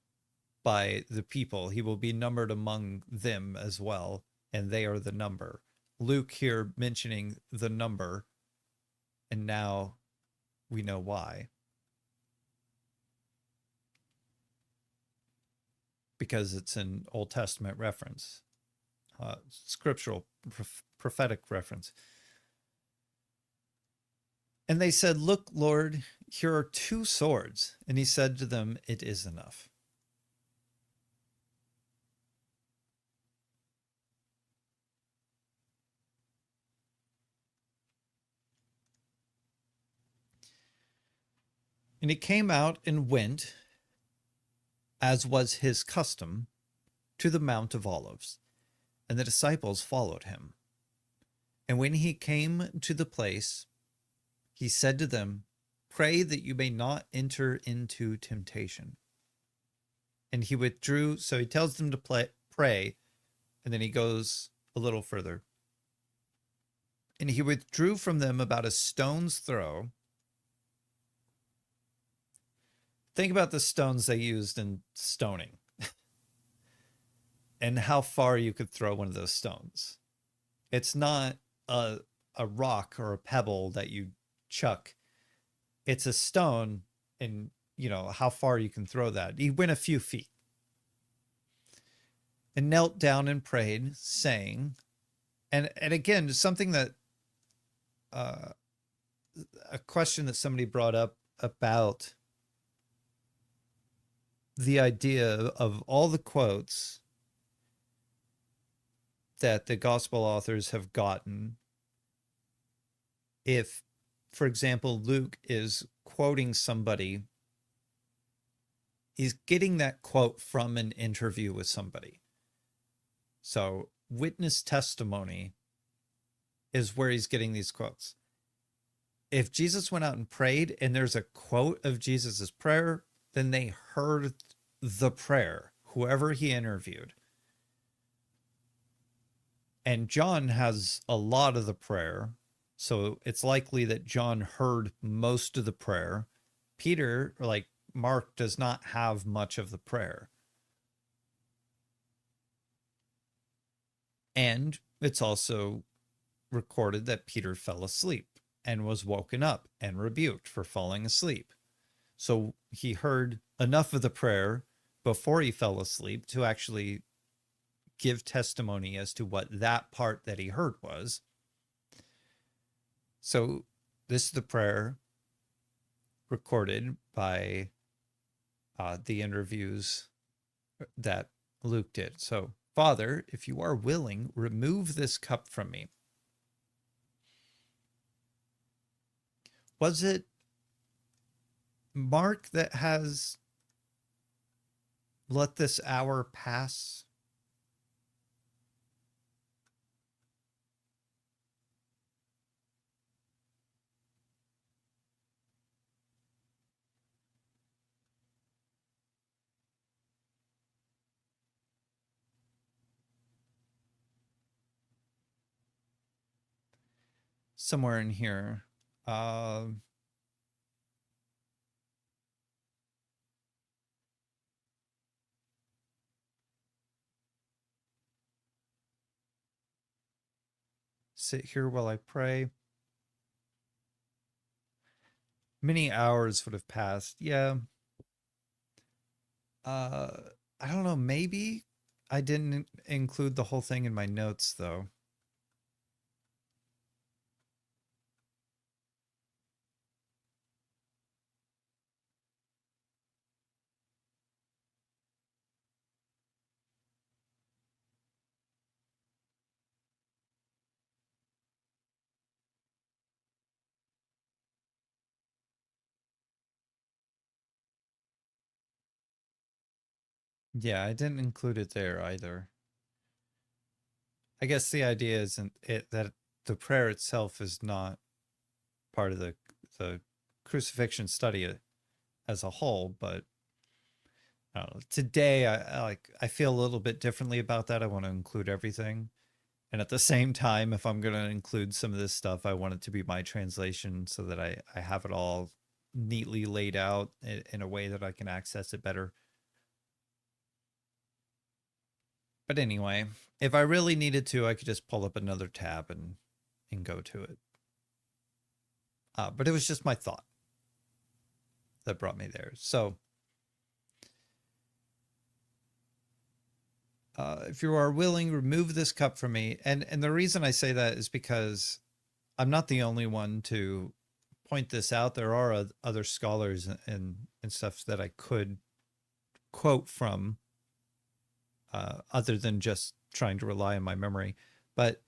by the people. He will be numbered among them as well, and they are the number. Luke here mentioning the number, and now we know why. Because it's an Old Testament reference, scriptural, prophetic reference. And they said, look, Lord, here are 2 swords. And he said to them, it is enough. And he came out and went, as was his custom, to the Mount of Olives, and the disciples followed him. And when he came to the place, he said to them, pray that you may not enter into temptation. And he withdrew, so he tells them to pray, and then he goes a little further. And he withdrew from them about a stone's throw. Think about the stones they used in stoning and how far you could throw one of those stones. It's not a rock or a pebble that you chuck. It's a stone, and you know how far you can throw that. He went a few feet and knelt down and prayed, saying, and again, something that a question that somebody brought up about the idea of all the quotes that the gospel authors have gotten. If, for example, Luke is quoting somebody, he's getting that quote from an interview with somebody. So witness testimony is where he's getting these quotes. If Jesus went out and prayed and there's a quote of Jesus's prayer, then they heard the prayer, whoever he interviewed. And John has a lot of the prayer, so it's likely that John heard most of the prayer. Peter, like Mark, does not have much of the prayer. And it's also recorded that Peter fell asleep and was woken up and rebuked for falling asleep. So he heard enough of the prayer before he fell asleep to actually give testimony as to what that part that he heard was. So this is the prayer recorded by the interviews that Luke did. So, Father, if you are willing, remove this cup from me. Was it Mark that has let this hour pass? Somewhere in here. Sit here while I pray. Many hours would have passed. Yeah. I don't know. Maybe I didn't include the whole thing in my notes, though. Yeah, I didn't include it there either. I guess the idea isn't it that the prayer itself is not part of the crucifixion study as a whole, but I don't know. Today I feel a little bit differently about that. I want to include everything. And at the same time, if I'm going to include some of this stuff, I want it to be my translation so that I have it all neatly laid out in a way that I can access it better. But anyway, if I really needed to, I could just pull up another tab and go to it. But it was just my thought that brought me there. So, if you are willing, remove this cup from me. And the reason I say that is because I'm not the only one to point this out. There are other scholars and stuff that I could quote from, other than just trying to rely on my memory. But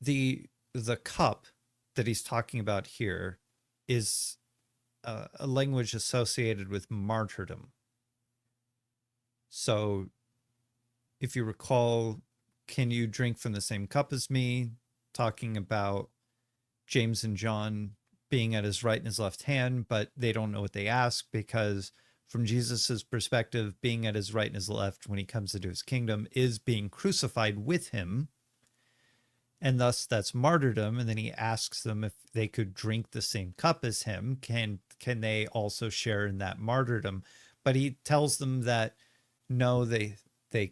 the cup that he's talking about here is a language associated with martyrdom. So if you recall, can you drink from the same cup as me? Talking about James and John being at his right and his left hand, but they don't know what they ask because from Jesus's perspective, being at his right and his left when he comes into his kingdom is being crucified with him. And thus that's martyrdom. And then he asks them if they could drink the same cup as him. Can they also share in that martyrdom? But he tells them that no, they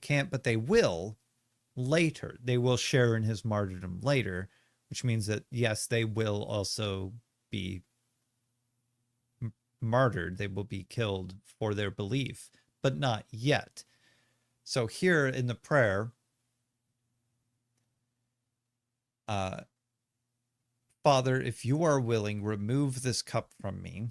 can't, but they will later. They will share in his martyrdom later, which means that yes, they will also be martyred. They will be killed for their belief, but not yet. So here in the prayer, Father, if you are willing, remove this cup from me,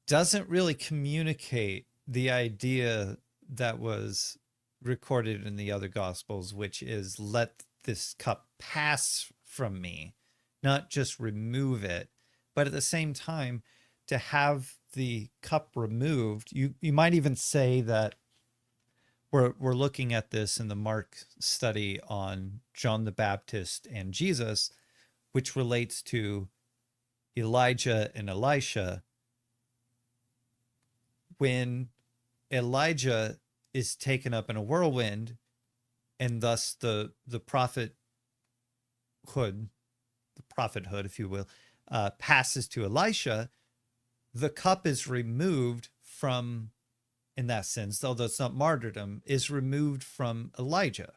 doesn't really communicate the idea that was recorded in the other gospels, which is let this cup pass from me, not just remove it. But at the same time, to have the cup removed, you might even say that we're looking at this in the Mark study on John the Baptist and Jesus, which relates to Elijah and Elisha. When Elijah is taken up in a whirlwind, and thus the prophethood, if you will, passes to Elisha, the cup is removed from, in that sense, although it's not martyrdom, is removed from Elijah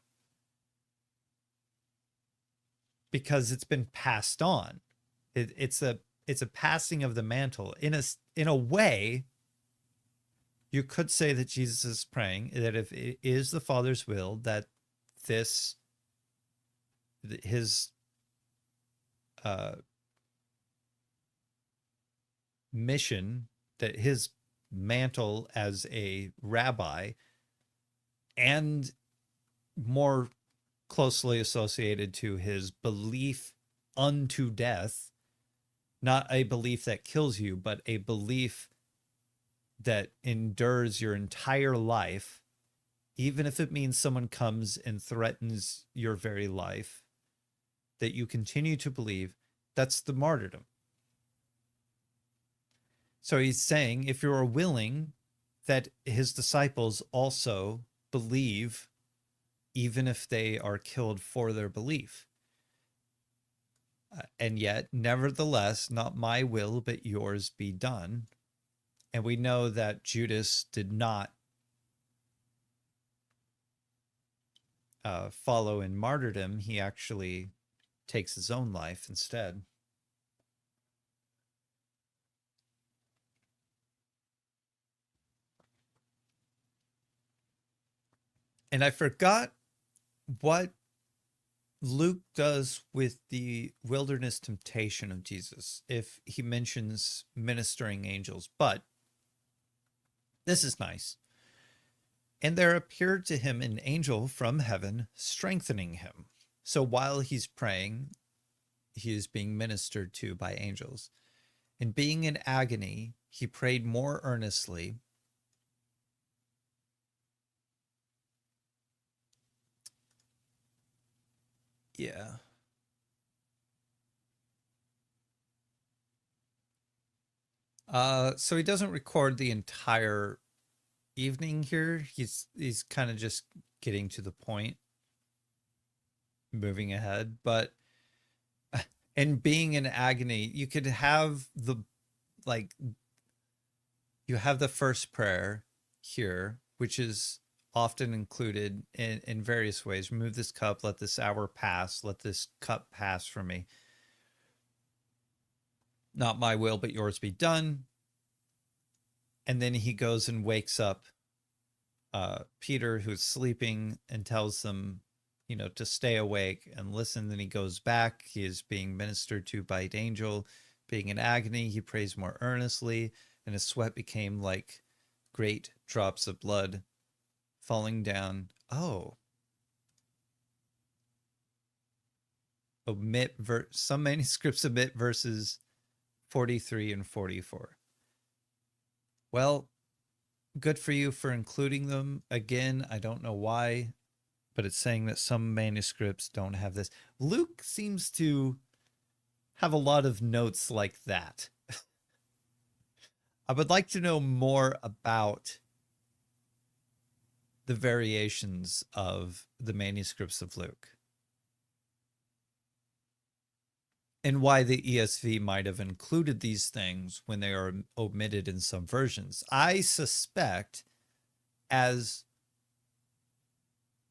because it's been passed on. It's a passing of the mantle. In a way, you could say that Jesus is praying that if it is the Father's will that his mission, that his mantle as a rabbi, and more closely associated to his belief unto death, not a belief that kills you, but a belief that endures your entire life, even if it means someone comes and threatens your very life, that you continue to believe, that's the martyrdom. So he's saying, if you are willing, that his disciples also believe, even if they are killed for their belief. And yet, nevertheless, not my will, but yours be done. And we know that Judas did not follow in martyrdom. He actually takes his own life instead. And I forgot what Luke does with the wilderness temptation of Jesus, if he mentions ministering angels, but this is nice. And there appeared to him an angel from heaven, strengthening him. So while he's praying, he is being ministered to by angels. And being in agony, he prayed more earnestly. Yeah. So he doesn't record the entire evening here. He's kind of just getting to the point, moving ahead. But and being in agony, you could have the like you have the first prayer here, which is often included in various ways. Remove this cup, let this hour pass, let this cup pass from me. Not my will, but yours be done. And then he goes and wakes up Peter, who's sleeping, and tells them, to stay awake and listen. Then he goes back. He is being ministered to by an angel. Being in agony, he prays more earnestly, and his sweat became like great drops of blood falling down. Oh. Some manuscripts omit verses 43 and 44. Well, good for you for including them. Again, I don't know why, but it's saying that some manuscripts don't have this. Luke seems to have a lot of notes like that. I would like to know more about the variations of the manuscripts of Luke and why the ESV might have included these things when they are omitted in some versions. I suspect, as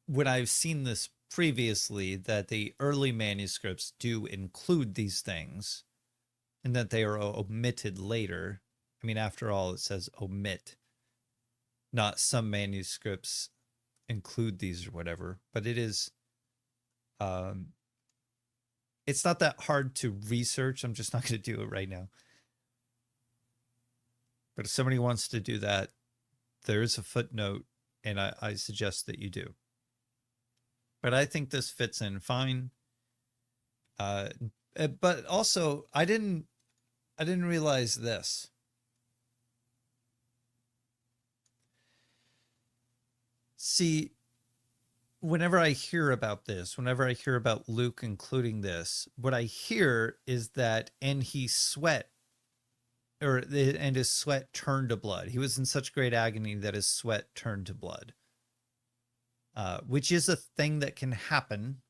when I've seen this previously, that the early manuscripts do include these things and that they are omitted later. I mean, after all, it says omit, not some manuscripts include these or whatever, but it is, it's not that hard to research. I'm just not going to do it right now. But if somebody wants to do that, there is a footnote, and I suggest that you do. But I think this fits in fine. But also, I didn't realize this. See, whenever I hear about this, whenever I hear about Luke including this, what I hear is that, and he sweat, and his sweat turned to blood. He was in such great agony that his sweat turned to blood, which is a thing that can happen.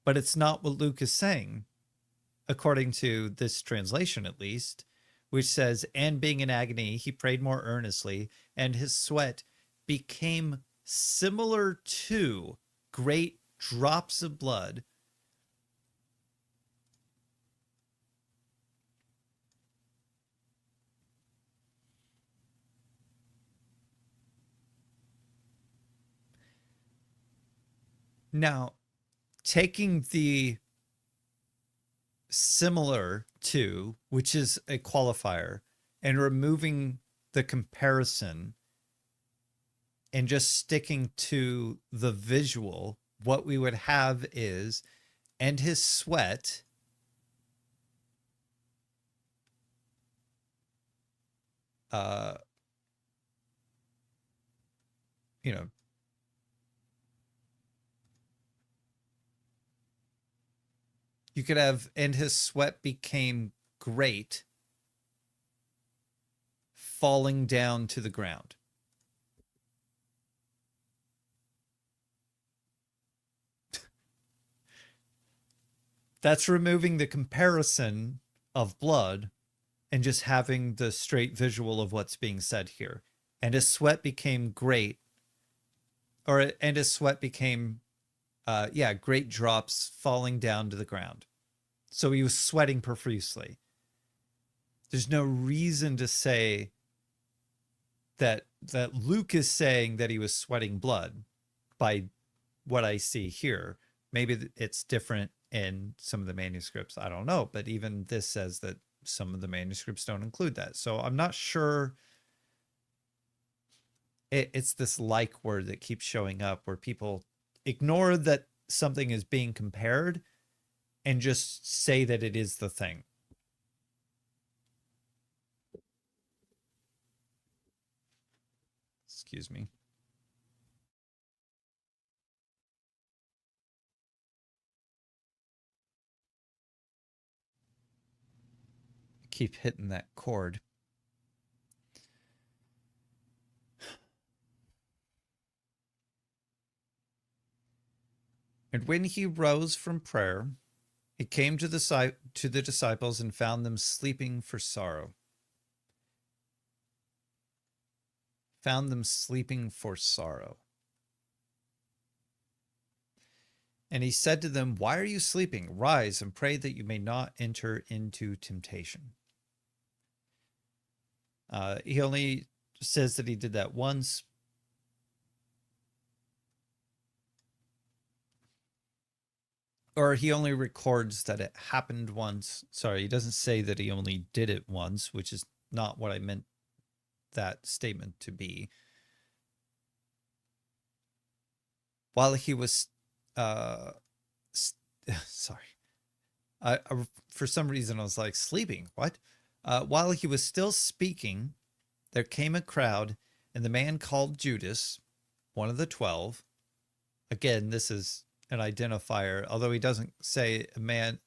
But it's not what Luke is saying, according to this translation at least, which says, and being in agony, he prayed more earnestly, and his sweat became similar to great drops of blood. Now, taking the similar to, which is a qualifier, and removing the comparison and just sticking to the visual, what we would have is, and his sweat you could have, and his sweat became great, falling down to the ground. That's removing the comparison of blood and just having the straight visual of what's being said here. And his sweat became great, and his sweat became, great drops falling down to the ground. So he was sweating profusely. There's no reason to say that Luke is saying that he was sweating blood by what I see here. Maybe it's different in some of the manuscripts. I don't know. But even this says that some of the manuscripts don't include that. So I'm not sure. It's this like word that keeps showing up where people ignore that something is being compared and just say that it is the thing. Excuse me. Keep hitting that chord. And when he rose from prayer, he came to the disciples and found them sleeping for sorrow. Found them sleeping for sorrow. And he said to them, "Why are you sleeping? Rise and pray that you may not enter into temptation." He only says that he did that once. Or he only records that it happened once. Sorry, he doesn't say that he only did it once, which is not what I meant that statement to be. While he was, sorry, for some reason I was like, sleeping, what? While he was still speaking, there came a crowd, and the man called Judas, one of the 12. Again, this is an identifier, although he doesn't say a man,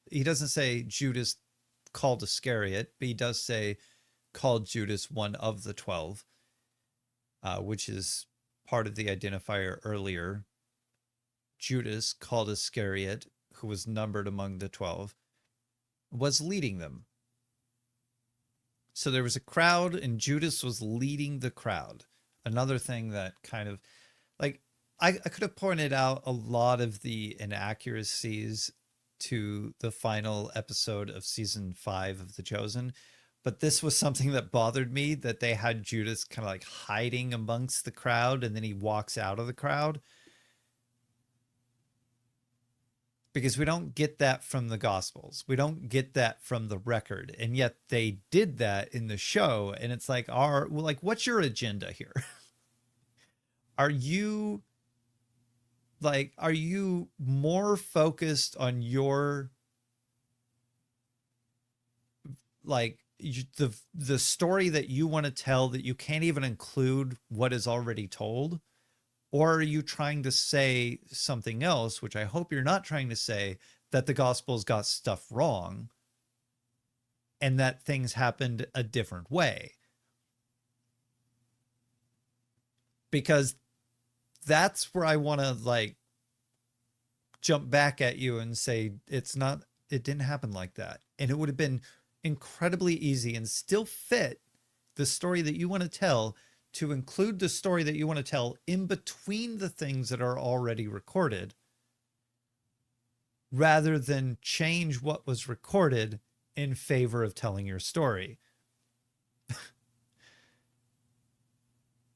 he doesn't say Judas called Iscariot, but he does say called Judas one of the 12, which is part of the identifier earlier. Judas, called Iscariot, who was numbered among the 12, was leading them. So there was a crowd and Judas was leading the crowd. Another thing that kind of, like, I could have pointed out a lot of the inaccuracies to the final episode of season 5 of The Chosen, but this was something that bothered me, that they had Judas kind of like hiding amongst the crowd and then he walks out of the crowd. Because we don't get that from the Gospels. We don't get that from the record. And yet they did that in the show. And it's like, what's your agenda here? Are you more focused on your, like, the story that you want to tell that you can't even include what is already told? Or are you trying to say something else, which I hope you're not trying to say, that the Gospels got stuff wrong and that things happened a different way? Because that's where I want to, like, jump back at you and say, it didn't happen like that. And it would have been incredibly easy and still fit the story that you want to tell, to include the story that you want to tell in between the things that are already recorded, rather than change what was recorded in favor of telling your story.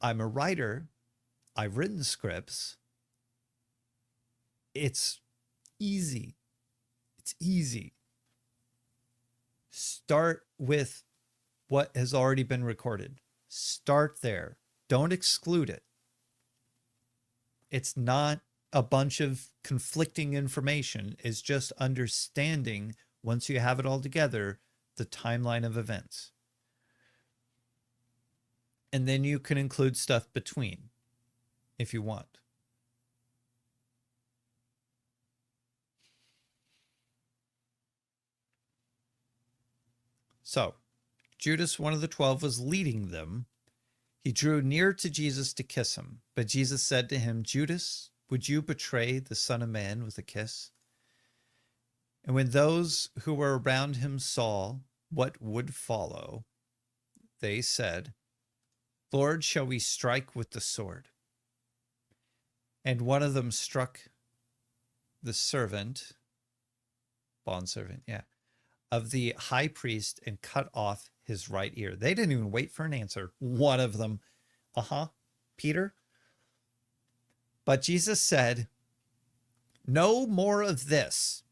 I'm a writer. I've written scripts. It's easy. It's easy. Start with what has already been recorded. Start there. Don't exclude it. It's not a bunch of conflicting information. It's just understanding, once you have it all together, the timeline of events. And then you can include stuff between if you want. So, Judas, one of the 12, was leading them. He drew near to Jesus to kiss him. But Jesus said to him, "Judas, would you betray the Son of Man with a kiss?" And when those who were around him saw what would follow, they said, "Lord, shall we strike with the sword?" And one of them struck the bondservant, of the high priest and cut off his right ear. They didn't even wait for an answer. One of them Uh-huh, Peter. But Jesus said, "No more of this."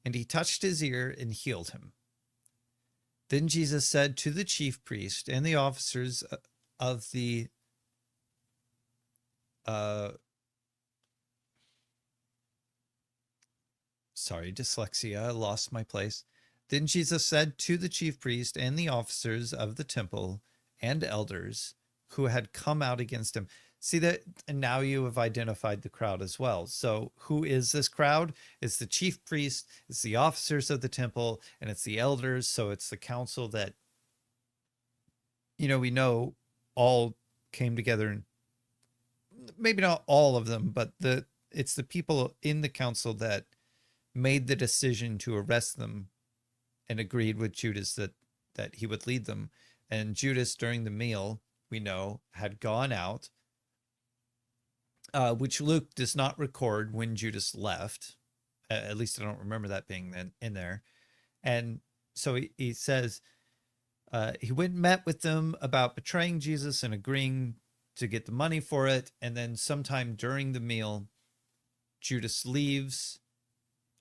And he touched his ear and healed him. Then Jesus said to the chief priest and the officers of the dyslexia, I lost my place. Then Jesus said to the chief priest and the officers of the temple and elders who had come out against him. See that? And now you have identified the crowd as well. So who is this crowd? It's the chief priest, it's the officers of the temple, and it's the elders. So it's the council that, we know all came together, and maybe not all of them, but it's the people in the council that made the decision to arrest them and agreed with Judas that he would lead them. And Judas, during the meal, we know, had gone out, which Luke does not record when Judas left. At least I don't remember that being in there. And so he says, he went and met with them about betraying Jesus and agreeing to get the money for it. And then sometime during the meal, Judas leaves.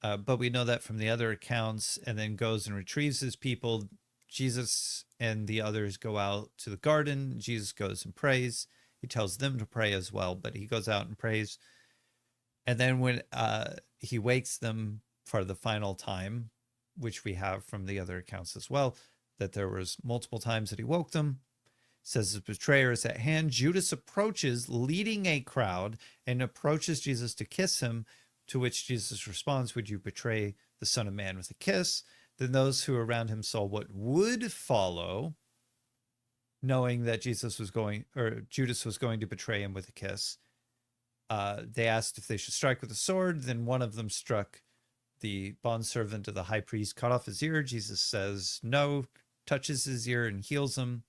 But we know that from the other accounts, and then goes and retrieves his people. Jesus and the others go out to the garden. Jesus goes and prays. He tells them to pray as well, but he goes out and prays. And then when he wakes them for the final time, which we have from the other accounts as well, that there was multiple times that he woke them, says his betrayer is at hand. Judas approaches, leading a crowd, and approaches Jesus to kiss him, to which Jesus responds, "Would you betray the Son of Man with a kiss?" Then those who around him saw what would follow, knowing that Judas was going to betray him with a kiss. They asked if they should strike with a sword. Then one of them struck the bondservant of the high priest, cut off his ear. Jesus says no, touches his ear and heals him.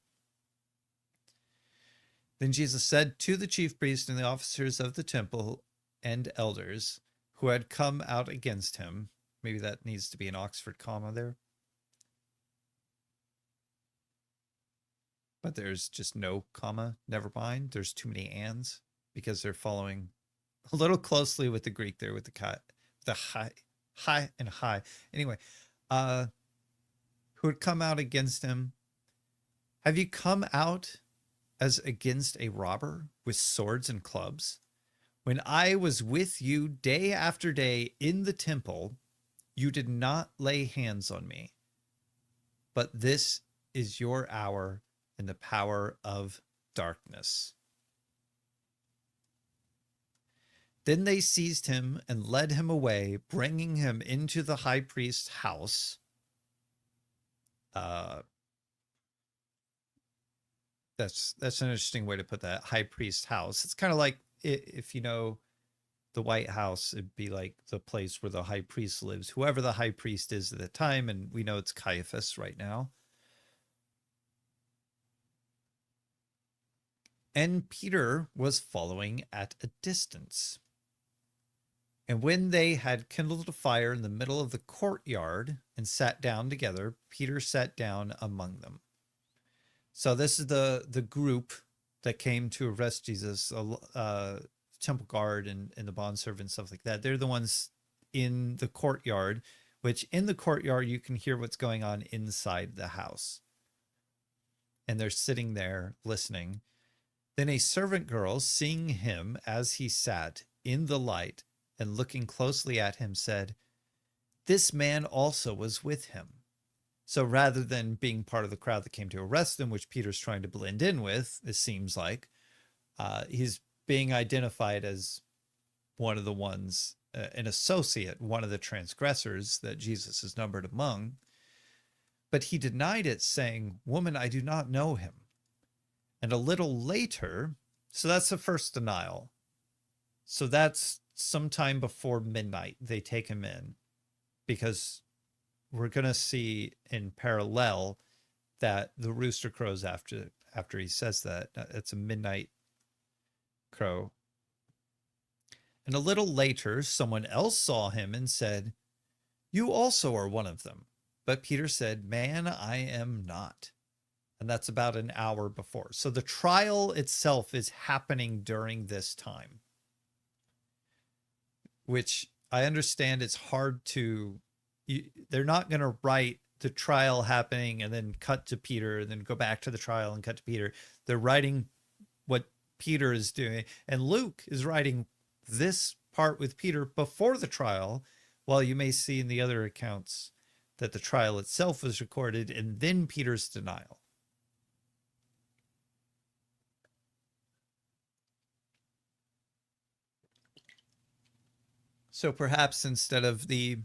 Then Jesus said to the chief priest and the officers of the temple and elders who had come out against him, maybe that needs to be an Oxford comma there, but there's just no comma. Never mind. There's too many ands because they're following a little closely with the Greek there with the high and high. Anyway, who had come out against him. Have you come out as against a robber with swords and clubs? When I was with you day after day in the temple, you did not lay hands on me. But this is your hour and the power of darkness. Then they seized him and led him away, bringing him into the high priest's house. That's an interesting way to put that, high priest's house. It's kind of like, if you know the White House, it'd be like the place where the high priest lives, whoever the high priest is at the time, and we know it's Caiaphas right now. And Peter was following at a distance. And when they had kindled a fire in the middle of the courtyard and sat down together, Peter sat down among them. So this is the group that came to arrest Jesus, temple guard and the bondservant, stuff like that. They're the ones in the courtyard, which in the courtyard you can hear what's going on inside the house. And they're sitting there listening. Then a servant girl, seeing him as he sat in the light and looking closely at him, said, "This man also was with him." So rather than being part of the crowd that came to arrest him, which Peter's trying to blend in with, it seems like, he's being identified as one of the ones, an associate, one of the transgressors that Jesus is numbered among. But he denied it, saying, "Woman, I do not know him." And a little later, so that's the first denial. So that's sometime before midnight, they take him in, because we're going to see in parallel that the rooster crows after he says that. It's a midnight crow. And a little later, someone else saw him and said, "You also are one of them." But Peter said, "Man, I am not." and that's about an hour before. So the trial itself is happening during this time, which I understand it's hard to, they're not going to write the trial happening and then cut to Peter and then go back to the trial and cut to Peter. They're writing what Peter is doing, and Luke is writing this part with Peter before the trial, while you may see in the other accounts that the trial itself is recorded and then Peter's denial. So perhaps instead of the,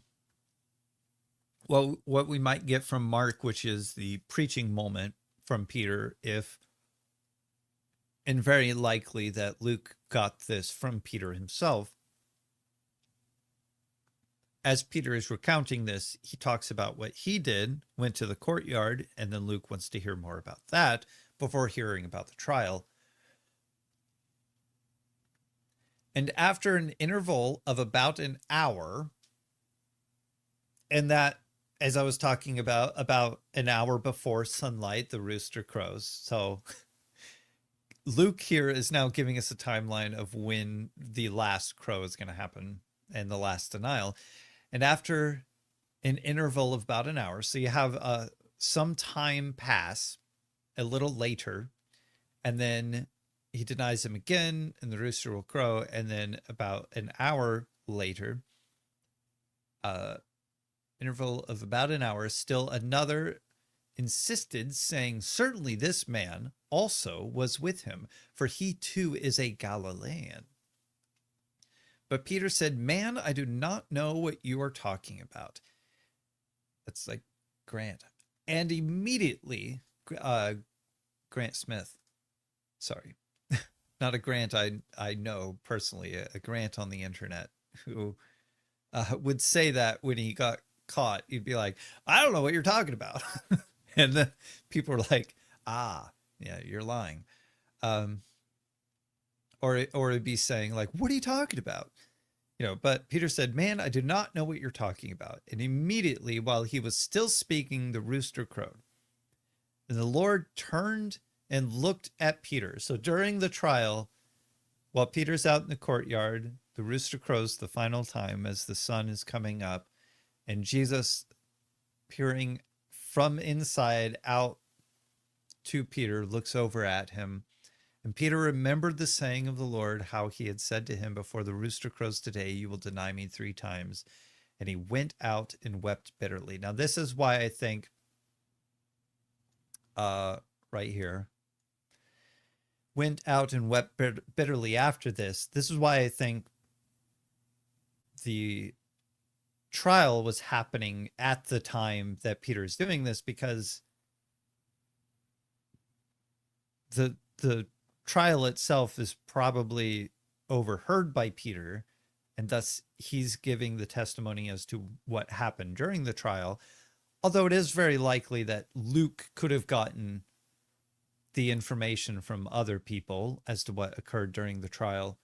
well, what we might get from Mark, which is the preaching moment from Peter, if, and very likely that Luke got this from Peter himself, as Peter is recounting this, he talks about what he did, went to the courtyard, and then Luke wants to hear more about that before hearing about the trial. And after an interval of about an hour, and that, as I was talking about an hour before sunlight, the rooster crows. So Luke here is now giving us a timeline of when the last crow is going to happen and the last denial. And after an interval of about an hour, so you have some time pass a little later, and then he denies him again, and the rooster will crow. And then about an hour later, interval of about an hour, still another insisted, saying, "Certainly this man also was with him, for he too is a Galilean." But Peter said, "Man, I do not know what you are talking about." That's like Grant. And immediately, Grant Smith, sorry, not a Grant I know personally, a Grant on the internet who would say that when he got caught, he'd be like, "I don't know what you're talking about." And then people were like, "Ah, yeah, you're lying." Or it'd be saying like, "What are you talking about?" But Peter said, "Man, I do not know what you're talking about." And immediately, while he was still speaking, the rooster crowed. And the Lord turned and looked at Peter. So during the trial, while Peter's out in the courtyard, the rooster crows the final time as the sun is coming up, and Jesus, peering from inside out to Peter, looks over at him. And Peter remembered the saying of the Lord, how he had said to him, "Before the rooster crows today, you will deny me 3 times." And he went out and wept bitterly. Now, this is why I think, right here, went out and wept bitterly after this. This is why I think the trial was happening at the time that Peter is doing this, because the trial itself is probably overheard by Peter, and thus he's giving the testimony as to what happened during the trial. Although it is very likely that Luke could have gotten the information from other people as to what occurred during the trial.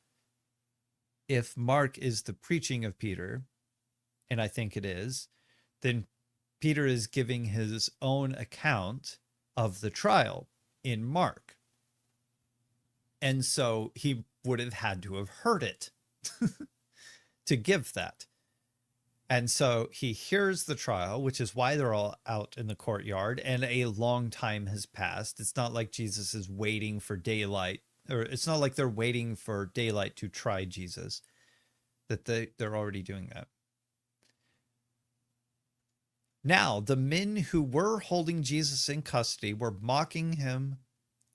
If Mark is the preaching of Peter, and I think it is, then Peter is giving his own account of the trial in Mark. And so he would have had to have heard it to give that. And so he hears the trial, which is why they're all out in the courtyard, and a long time has passed. It's not like Jesus is waiting for daylight, or it's not like they're waiting for daylight to try Jesus, that they're already doing that. Now, the men who were holding Jesus in custody were mocking him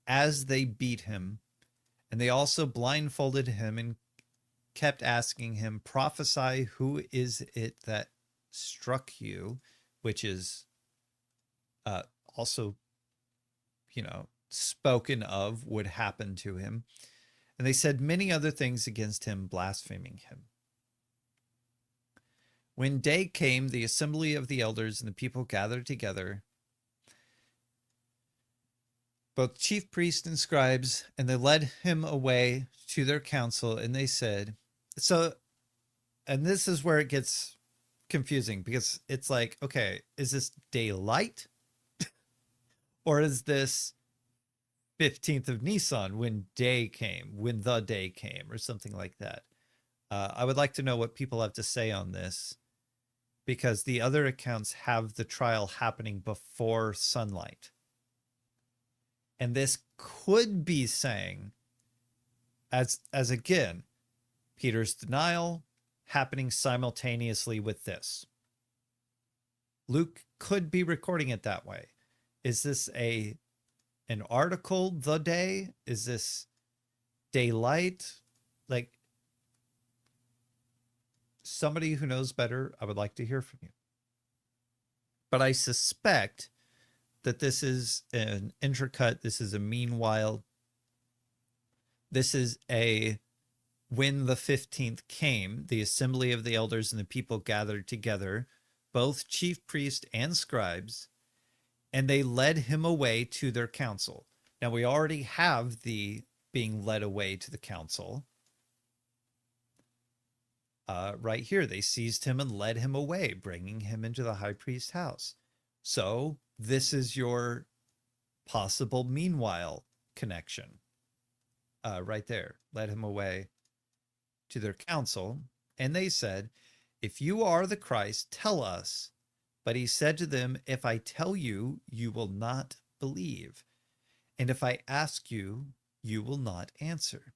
as they beat him. And they also blindfolded him and kept asking him, "Prophesy, who is it that struck you?" Which is also, spoken of would happen to him. And they said many other things against him, blaspheming him. When day came, the assembly of the elders and the people gathered together, both chief priests and scribes, and they led him away to their council, and they said, and this is where it gets confusing, because it's like, okay, is this daylight Or is this 15th of Nisan when the day came, or something like that? I would like to know what people have to say on this, because the other accounts have the trial happening before sunlight. And this could be saying, as again, Peter's denial happening simultaneously with this. Luke could be recording it that way. Is this an article, the day? Is this daylight? Like, somebody who knows better, I would like to hear from you. But I suspect that this is an intercut. This is a meanwhile. This is a when the 15th came, the assembly of the elders and the people gathered together, both chief priests and scribes, and they led him away to their council. Now, we already have the being led away to the council. Right here, they seized him and led him away, bringing him into the high priest's house. So this is your possible meanwhile connection. Right there, led him away to their council. And they said, if you are the Christ, tell us. But he said to them, if I tell you, you will not believe. And if I ask you, you will not answer.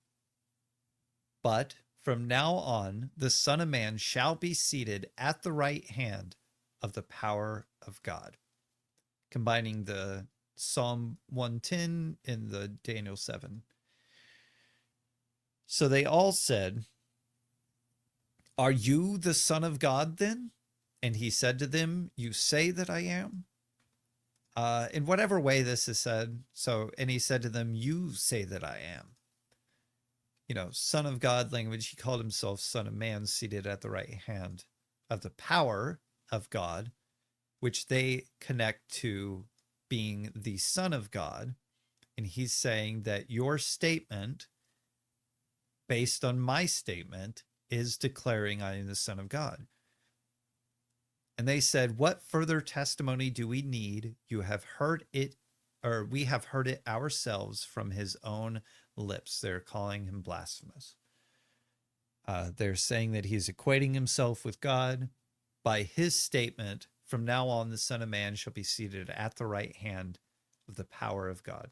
But from now on, the Son of Man shall be seated at the right hand of the power of God. Combining the Psalm 110 and the Daniel 7. So they all said, are you the Son of God then? And he said to them, you say that I am. In whatever way this is said. So, and he said to them, you say that I am. You know, Son of God language. He called himself Son of Man, seated at the right hand of the power of God, which they connect to being the Son of God. And he's saying that your statement, based on my statement, is declaring I am the Son of God. And they said, what further testimony do we need? You have heard it, or we have heard it ourselves from his own lips. They're calling him blasphemous. They're saying that he's equating himself with God by his statement, from now on, the Son of Man shall be seated at the right hand of the power of God.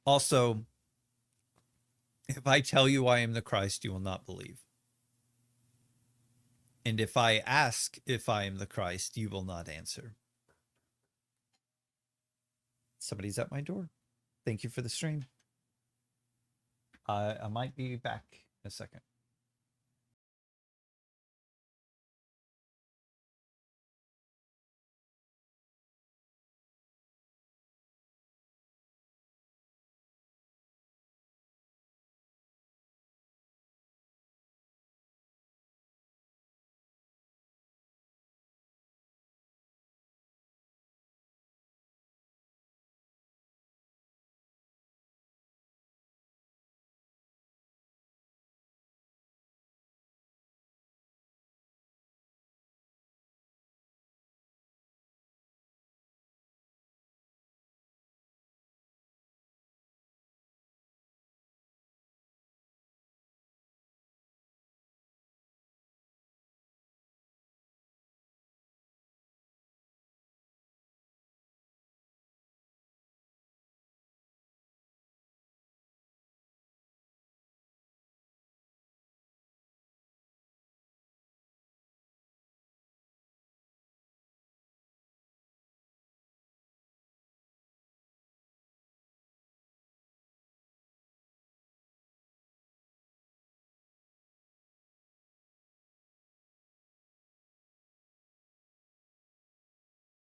Also, if I tell you I am the Christ, you will not believe. And if I ask if I am the Christ, you will not answer. Somebody's at my door. Thank you for the stream. I might be back in a second.